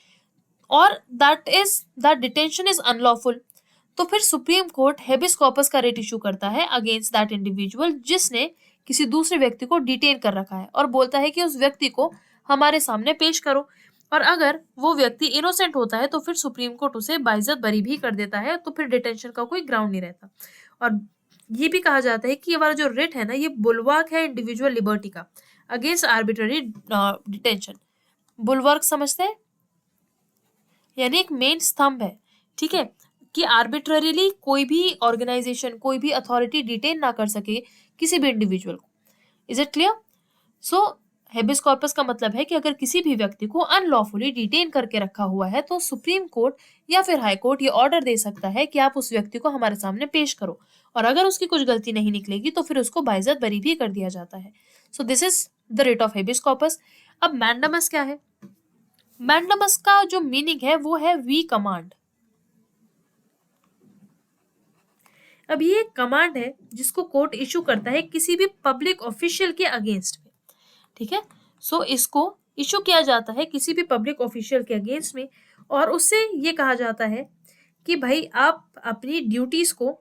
और दैट डिटेंशन इज अनलॉफुल, तो फिर सुप्रीम कोर्ट हेबिस कॉर्पस का रिट इशू करता है अगेंस्ट दैट इंडिविजुअल जिसने किसी दूसरे व्यक्ति को डिटेन कर रखा है, और बोलता है कि उस व्यक्ति को हमारे सामने पेश करो। और अगर वो व्यक्ति इनोसेंट होता है तो फिर सुप्रीम कोर्ट उसे बाइज्जत बरी भी कर देता है, तो फिर डिटेंशन का कोई ग्राउंड नहीं रहता। और ये भी कहा जाता है कि ये वाला जो रिट है ना, ये बुलवर्क है इंडिविजुअल लिबर्टी का अगेंस्ट आर्बिट्ररी डिटेंशन। बुलवर्क समझते हैं, यानी एक मेन स्तंभ है, ठीक है, कि आर्बिट्ररीली कोई भी ऑर्गेनाइजेशन, कोई भी अथॉरिटी डिटेन ना कर सके किसी भी इंडिविजुअल को। Is it clear? So habeas corpus का मतलब है कि अगर किसी भी व्यक्ति को अनलॉफुली डिटेन करके रखा हुआ है तो सुप्रीम कोर्ट या फिर हाई कोर्ट ये ऑर्डर दे सकता है कि आप उस व्यक्ति को हमारे सामने पेश करो, और अगर उसकी कुछ गलती नहीं निकलेगी तो फिर उसको बाइज्जत बरी भी कर दिया जाता है। So this is the writ of habeas corpus. अब मैंडामस क्या है? मैंडामस का जो मीनिंग है वो है वी कमांड। अब ये कमांड है जिसको कोर्ट इशू करता है किसी भी पब्लिक ऑफिशियल के अगेंस्ट में, ठीक है। सो इसको इशू किया जाता है किसी भी पब्लिक ऑफिशियल के अगेंस्ट में, और उससे ये कहा जाता है कि भाई आप अपनी ड्यूटीज को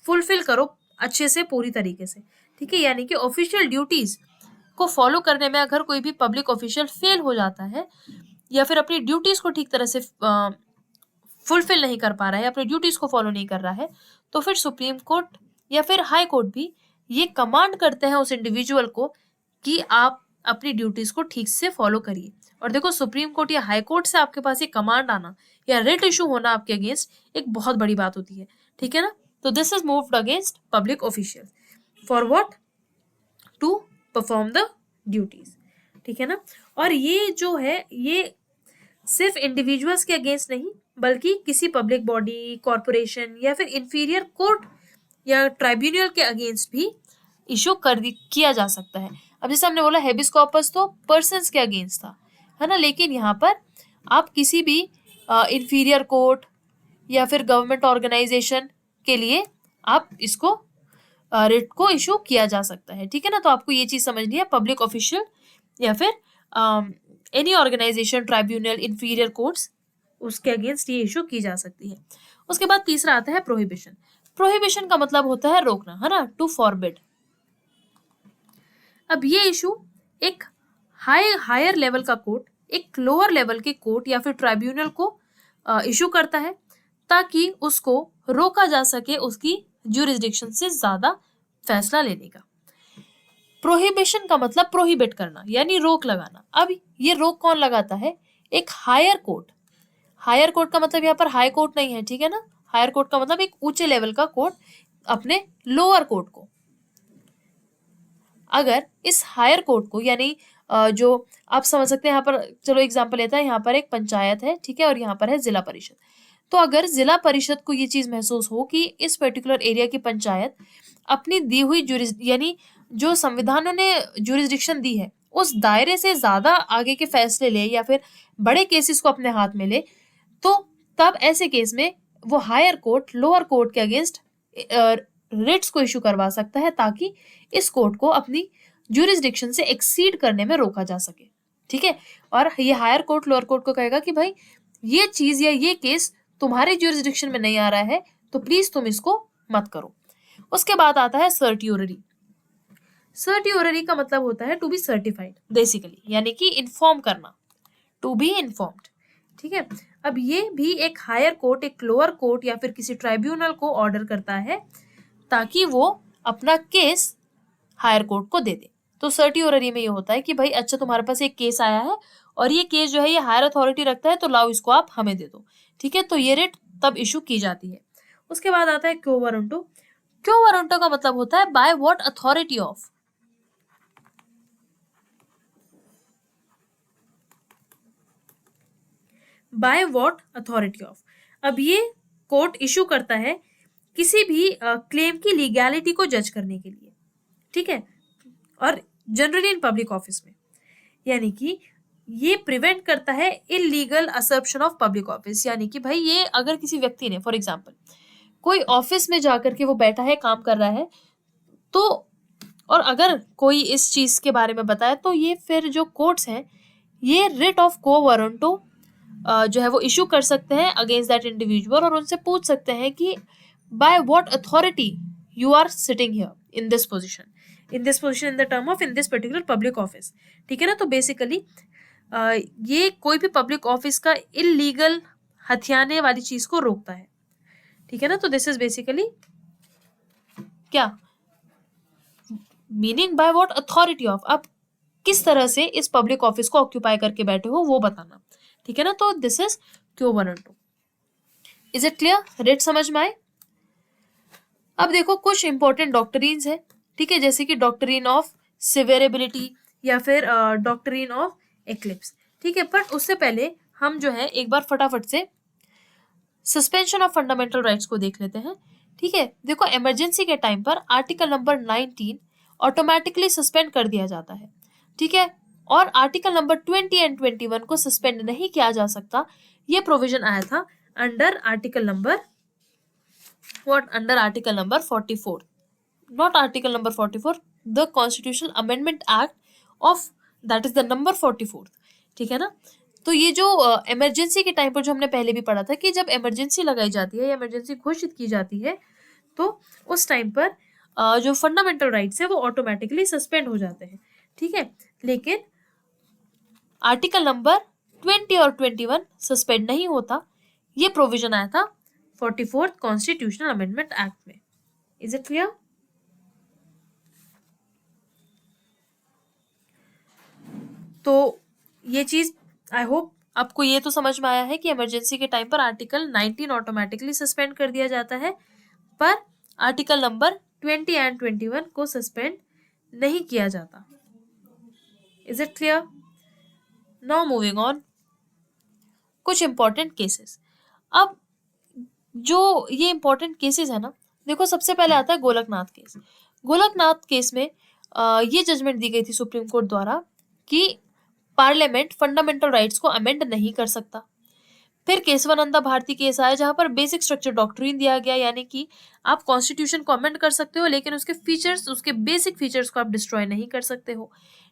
फुलफिल करो अच्छे से, पूरी तरीके से, ठीक है। यानी कि ऑफिशियल ड्यूटीज को फॉलो करने में अगर कोई भी पब्लिक ऑफिशियल फेल हो जाता है या फिर अपनी ड्यूटीज को ठीक तरह से फुलफिल नहीं कर पा रहा है, अपनी ड्यूटीज को फॉलो नहीं कर रहा है, तो फिर सुप्रीम कोर्ट या फिर हाई कोर्ट भी ये कमांड करते हैं उस इंडिविजुअल को कि आप अपनी ड्यूटीज को ठीक से फॉलो करिए। और देखो सुप्रीम कोर्ट या हाई कोर्ट से आपके पास ये कमांड आना या रिट इशू होना आपके अगेंस्ट एक बहुत बड़ी बात होती है, ठीक है ना। तो this is moved against public official for what, to perform the duties, ठीक है ना। और ये जो है ये सिर्फ इंडिविजुअल्स के अगेंस्ट नहीं बल्कि किसी पब्लिक बॉडी, कॉरपोरेशन या फिर इंफीरियर कोर्ट या ट्राइब्यूनल के अगेंस्ट भी इशू किया जा सकता है। अब जैसे हमने बोला हेबिस कॉर्पस तो पर्सन्स के अगेंस्ट था, है ना, लेकिन यहाँ पर आप किसी भी इंफीरियर कोर्ट या फिर गवर्नमेंट ऑर्गेनाइजेशन के लिए आप इसको रिट को इशू किया जा सकता है, ठीक है ना। तो आपको ये चीज समझनी है, पब्लिक ऑफिशियल या फिर any organisation, tribunal, inferior courts, उसके अगेंस्ट ये इशू की जा सकती है। उसके बाद तीसरा आता है प्रोहिबिशन। प्रोहिबिशन का मतलब होता है रोकना, है ना, टू फॉरबिड। अब ये इशू एक हायर लेवल का कोर्ट एक लोअर लेवल के कोर्ट या फिर ट्राइब्यूनल को इशू करता है ताकि उसको रोका जा सके उसकी ज्यूरिसडिक्शन से ज्यादा फैसला लेने का। प्रोहिबिशन का मतलब प्रोहिबिट करना यानी रोक लगाना। अब ये रोक कौन लगाता है, एक हायर कोर्ट। हायर कोर्ट का मतलब यहाँ पर हाई कोर्ट नहीं है, ठीक है ना। हायर कोर्ट का मतलब एक ऊंचे लेवल का कोर्ट अपने लोअर कोर्ट को, अगर इस हायर कोर्ट को यानी जो आप समझ सकते हैं यहाँ पर, चलो एग्जांपल लेते हैं, यहाँ पर एक पंचायत है, ठीक है, और यहाँ पर है जिला परिषद। तो अगर जिला परिषद को ये चीज महसूस हो कि इस पर्टिकुलर एरिया की पंचायत अपनी दी हुई यानी जो संविधानों ने ज्यूरिसडिक्शन दी है उस दायरे से ज्यादा आगे के फैसले ले या फिर बड़े केसेस को अपने हाथ में ले, तो तब ऐसे केस में वो हायर कोर्ट लोअर कोर्ट के अगेंस्ट रिट्स को इशू करवा सकता है ताकि इस कोर्ट को अपनी ज्यूरिसडिक्शन से एक्सीड करने में रोका जा सके, ठीक है। और ये हायर कोर्ट लोअर कोर्ट को कहेगा कि भाई ये चीज या ये केस तुम्हारे ज्यूरिसडिक्शन में नहीं आ रहा है तो प्लीज तुम इसको मत करो। उसके बाद आता है सर्टियोररी। सर्टियोररी का मतलब होता है टू बी सर्टिफाइड बेसिकली, यानी कि इन्फॉर्म करना, टू बी इन्फॉर्म्ड, ठीक है। अब ये भी एक हायर कोर्ट एक लोअर कोर्ट या फिर किसी ट्राइब्यूनल को ऑर्डर करता है ताकि वो अपना केस हायर कोर्ट को दे दे। तो सर्टियोररी में ये होता है कि भाई अच्छा तुम्हारे पास एक केस आया है और ये केस जो है ये हायर अथॉरिटी रखता है तो लाओ इसको आप हमें दे दो, ठीक है। तो ये रिट तब इशू की जाती है। उसके बाद आता है क्यो वारंटो। क्यो वारंटो का मतलब होता है bye what authority of, bye what authority of. अब ये कोर्ट इशू करता है किसी भी क्लेम की लीगैलिटी को जज करने के लिए, ठीक है, और जनरली इन पब्लिक ऑफिस में, यानी कि ये प्रिवेंट करता है इलीगल असर्प्शन ऑफ पब्लिक ऑफिस। यानी कि भाई ये अगर किसी व्यक्ति ने फॉर एग्जांपल कोई ऑफिस में जाकर के वो बैठा है काम कर रहा है तो, और अगर कोई इस चीज के बारे में बताए तो ये फिर जो कोर्ट्स हैं ये रिट ऑफ क्वो वारंटो जो है वो इशू कर सकते हैं अगेंस्ट दैट इंडिविजुअल और उनसे पूछ सकते हैं कि by what authority you are sitting here in this position in the term of in this particular public office, ठीक है ना। तो बेसिकली ये कोई भी पब्लिक ऑफिस का इलीगल हथियाने वाली चीज को रोकता है, ठीक है ना। तो दिस इज बेसिकली क्या meaning by what authority of, आप किस तरह से इस पब्लिक ऑफिस को ऑक्यूपाई करके बैठे हो वो बताना, ठीक है ना। तो दिस इज क्यो warranto. Is it clear, rate समझ में आए। अब देखो कुछ इंपॉर्टेंट डॉक्ट्रिन्स है, ठीक है, जैसे कि डॉक्ट्रिन ऑफ सिवेरेबिलिटी या फिर डॉक्ट्रिन ऑफ एक्लिप्स, ठीक है। पर उससे पहले हम जो है एक बार फटाफट से सस्पेंशन ऑफ फंडामेंटल राइट्स को देख लेते हैं, ठीक है। देखो इमरजेंसी के टाइम पर आर्टिकल नंबर 19 ऑटोमेटिकली सस्पेंड कर दिया जाता है, ठीक है, और आर्टिकल नंबर 20 एंड 21 को सस्पेंड नहीं किया जा सकता। ये प्रोविजन आया था under article number under article number 44, not article number 44, the constitutional amendment act of that is the number 44, ठीक है ना। तो ये जो इमरजेंसी के टाइम पर जो हमने पहले भी पढ़ा था कि जब इमरजेंसी लगाई जाती है या इमरजेंसी घोषित की जाती है तो उस टाइम पर जो फंडामेंटल राइट्स है वो ऑटोमेटिकली सस्पेंड हो जाते हैं, ठीक है। लेकिन आर्टिकल नंबर 20 और 21 सस्पेंड नहीं होता। ये प्रोविजन आया था 44th कॉन्स्टिट्यूशनल अमेंडमेंट एक्ट में। Is it clear. तो ये चीज आई होप आपको ये तो समझ में आया है कि इमरजेंसी के टाइम पर आर्टिकल 19 ऑटोमेटिकली सस्पेंड कर दिया जाता है, पर आर्टिकल नंबर 20 एंड 21 को सस्पेंड नहीं किया जाता। Is it clear? Now moving on, कुछ इंपॉर्टेंट केसेस। अब जो ये इंपॉर्टेंट केसेस है ना, देखो सबसे पहले आता है गोलकनाथ केस। गोलकनाथ केस में ये जजमेंट दी गई थी सुप्रीम कोर्ट द्वारा कि पार्लियामेंट फंडामेंटल राइट्स को अमेंड नहीं कर सकता। फिर केशवानंदा भारती केस आया जहां पर बेसिक स्ट्रक्चर डॉक्ट्रिन दिया गया, यानी कि आप कॉन्स्टिट्यूशन को अमेंड कर सकते हो लेकिन उसके फीचर्स, उसके बेसिक फीचर्स को आप डिस्ट्रॉय नहीं कर सकते हो।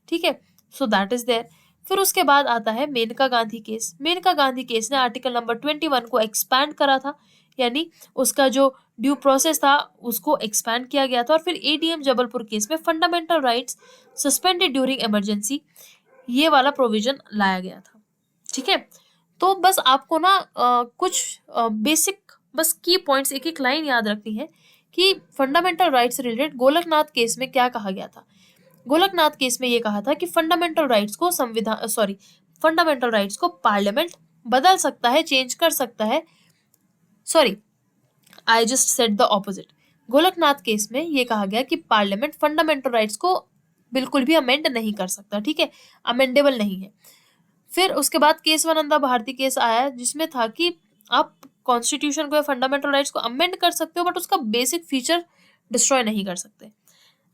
ठीक है, सो दैट इज देयर। फिर उसके बाद आता है मेनका गांधी केस। मेनका गांधी केस ने आर्टिकल नंबर 21 को एक्सपैंड करा था, यानी उसका जो ड्यू प्रोसेस था उसको एक्सपैंड किया गया था। और फिर एडीएम जबलपुर केस में fundamental rights suspended during emergency, ये वाला प्रोविजन लाया गया था। ठीक है, तो बस आपको ना कुछ बेसिक बस की पॉइंट्स, एक एक लाइन याद रखनी है कि फंडामेंटल राइट्स से रिलेटेड गोलकनाथ केस में क्या कहा गया था। गोलकनाथ केस में ये कहा था कि फंडामेंटल राइट्स को फंडामेंटल राइट्स को पार्लियामेंट बदल सकता है, चेंज कर सकता है। Sorry, I just said the opposite. Golaknath case में ये कहा गया कि पार्लियामेंट फंडामेंटल राइट्स को बिल्कुल भी अमेंड नहीं कर सकता। ठीक है, अमेंडेबल नहीं है। फिर उसके बाद केशवानंदा भारती केस आया जिसमें था कि आप कॉन्स्टिट्यूशन को या फंडामेंटल राइट्स को अमेंड कर सकते हो बट उसका बेसिक फीचर डिस्ट्रॉय नहीं कर सकते।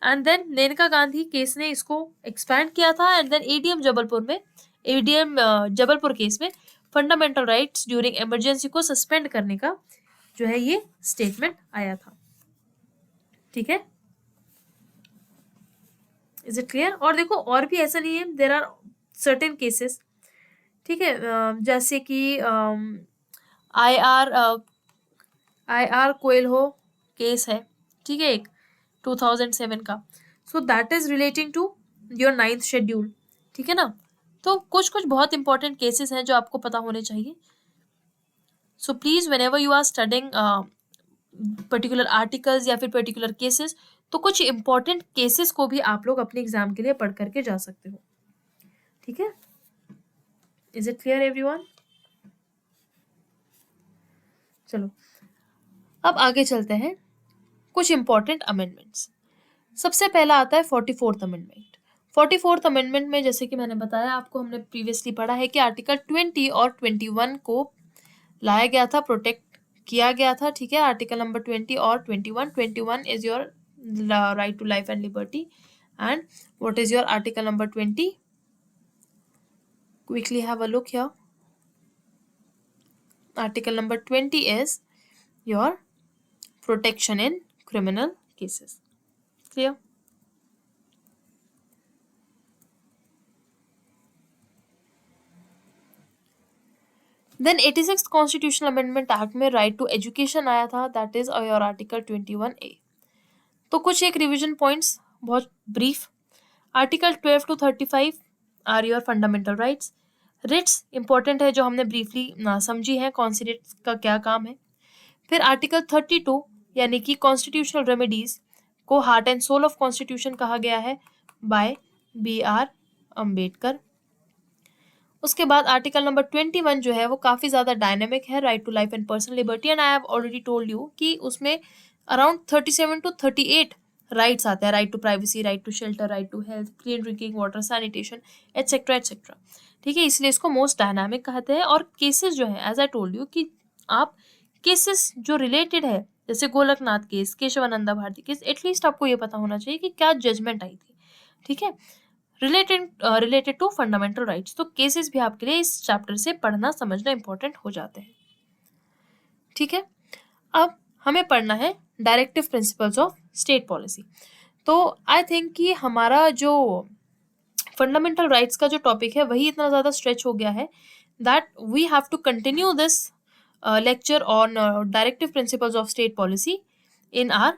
And then Maneka Gandhi case ने इसको एक्सपैंड किया था। And then ADM Jabalpur case में फंडामेंटल राइट्स ड्यूरिंग इमरजेंसी को सस्पेंड करने का जो है ये स्टेटमेंट आया था। ठीक है, इज इट क्लियर? और देखो और भी ऐसा नहीं है, देयर आर सर्टेन केसेस। ठीक है, जैसे कि आई आर कोएल्हो केस है। ठीक है, एक 2007 का। So that is relating to your 9th schedule. ठीक है ना, तो कुछ कुछ बहुत इंपॉर्टेंट केसेस हैं जो आपको पता होने चाहिए। So please whenever you are studying particular articles या फिर पर्टिकुलर केसेस, तो कुछ इंपॉर्टेंट केसेस को भी आप लोग अपने एग्जाम के लिए पढ़ करके जा सकते हो। ठीक है, इज इट क्लियर एवरीवन? चलो अब आगे चलते हैं, कुछ इंपॉर्टेंट अमेंडमेंट्स। सबसे पहला आता है 44th अमेंडमेंट। 44th अमेंडमेंट में जैसे कि मैंने बताया आपको, हमने प्रीवियसली पढ़ा है कि आर्टिकल 20 और 21 को लाया गया था, प्रोटेक्ट किया गया था। ठीक है, आर्टिकल नंबर 20 और 21 is your right to life and liberty. And what is your article number 20? Quickly have a look here. Article number 20 is your protection in criminal cases. Clear? Then 86th Constitutional Amendment Act में right to education आया था, that is your Article 21A. तो कुछ एक revision points बहुत brief. Article 12 to 35 are your fundamental rights. Writs important है जो हमने ब्रीफली समझी है, कौन सी रिट्स का क्या काम है। फिर आर्टिकल 32 यानी कि कॉन्स्टिट्यूशनल रेमेडीज को heart and soul of constitution कहा गया है बाय BR अम्बेडकर। उसके बाद आर्टिकल नंबर 21 जो है वो काफ़ी ज़्यादा डायनेमिक है, right to life and personal liberty. And I have already told you कि उसमें अराउंड 37 to 38 राइट्स आते हैं, right to privacy, right to shelter, right to health, clean drinking water, sanitation, etcetera etcetera. ठीक है, इसलिए इसको most dynamic कहते हैं। और केसेस जो है, एज आई टोल्ड यू कि आप केसेस जो रिलेटेड है जैसे Golaknath case, Kesavananda Bharati case, at least आपको ये पता होना चाहिए कि क्या जजमेंट आई थी। ठीक है, रिलेटेड टू फंडामेंटल राइट्स। तो केसेस भी आपके लिए इस चैप्टर से पढ़ना समझना इंपॉर्टेंट हो जाते हैं। ठीक है, अब हमें पढ़ना है directive principles of state policy. तो आई थिंक कि हमारा जो फंडामेंटल राइट्स का जो टॉपिक है वही इतना ज़्यादा स्ट्रेच हो गया है that we have to continue this lecture on directive principles of state policy in our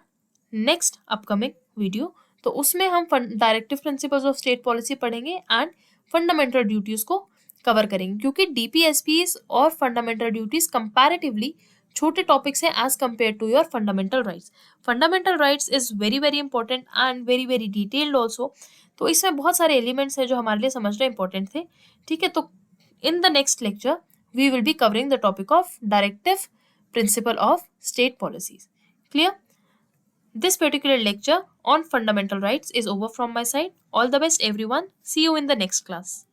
next upcoming video. तो उसमें हम directive principles of state policy पढ़ेंगे एंड फंडामेंटल ड्यूटीज़ को कवर करेंगे, क्योंकि DPSPs और फंडामेंटल ड्यूटीज़ कंपैरेटिवली छोटे topics हैं as compare to your fundamental rights. Fundamental rights is very very important and very very detailed also, तो इसमें बहुत सारे एलिमेंट्स हैं जो हमारे लिए समझना इंपॉर्टेंट थे। ठीक है, तो in the next lecture we will be covering the topic of directive principle of state policies. Clear? This particular lecture on fundamental rights is over from my side. All the best everyone. See you in the next class.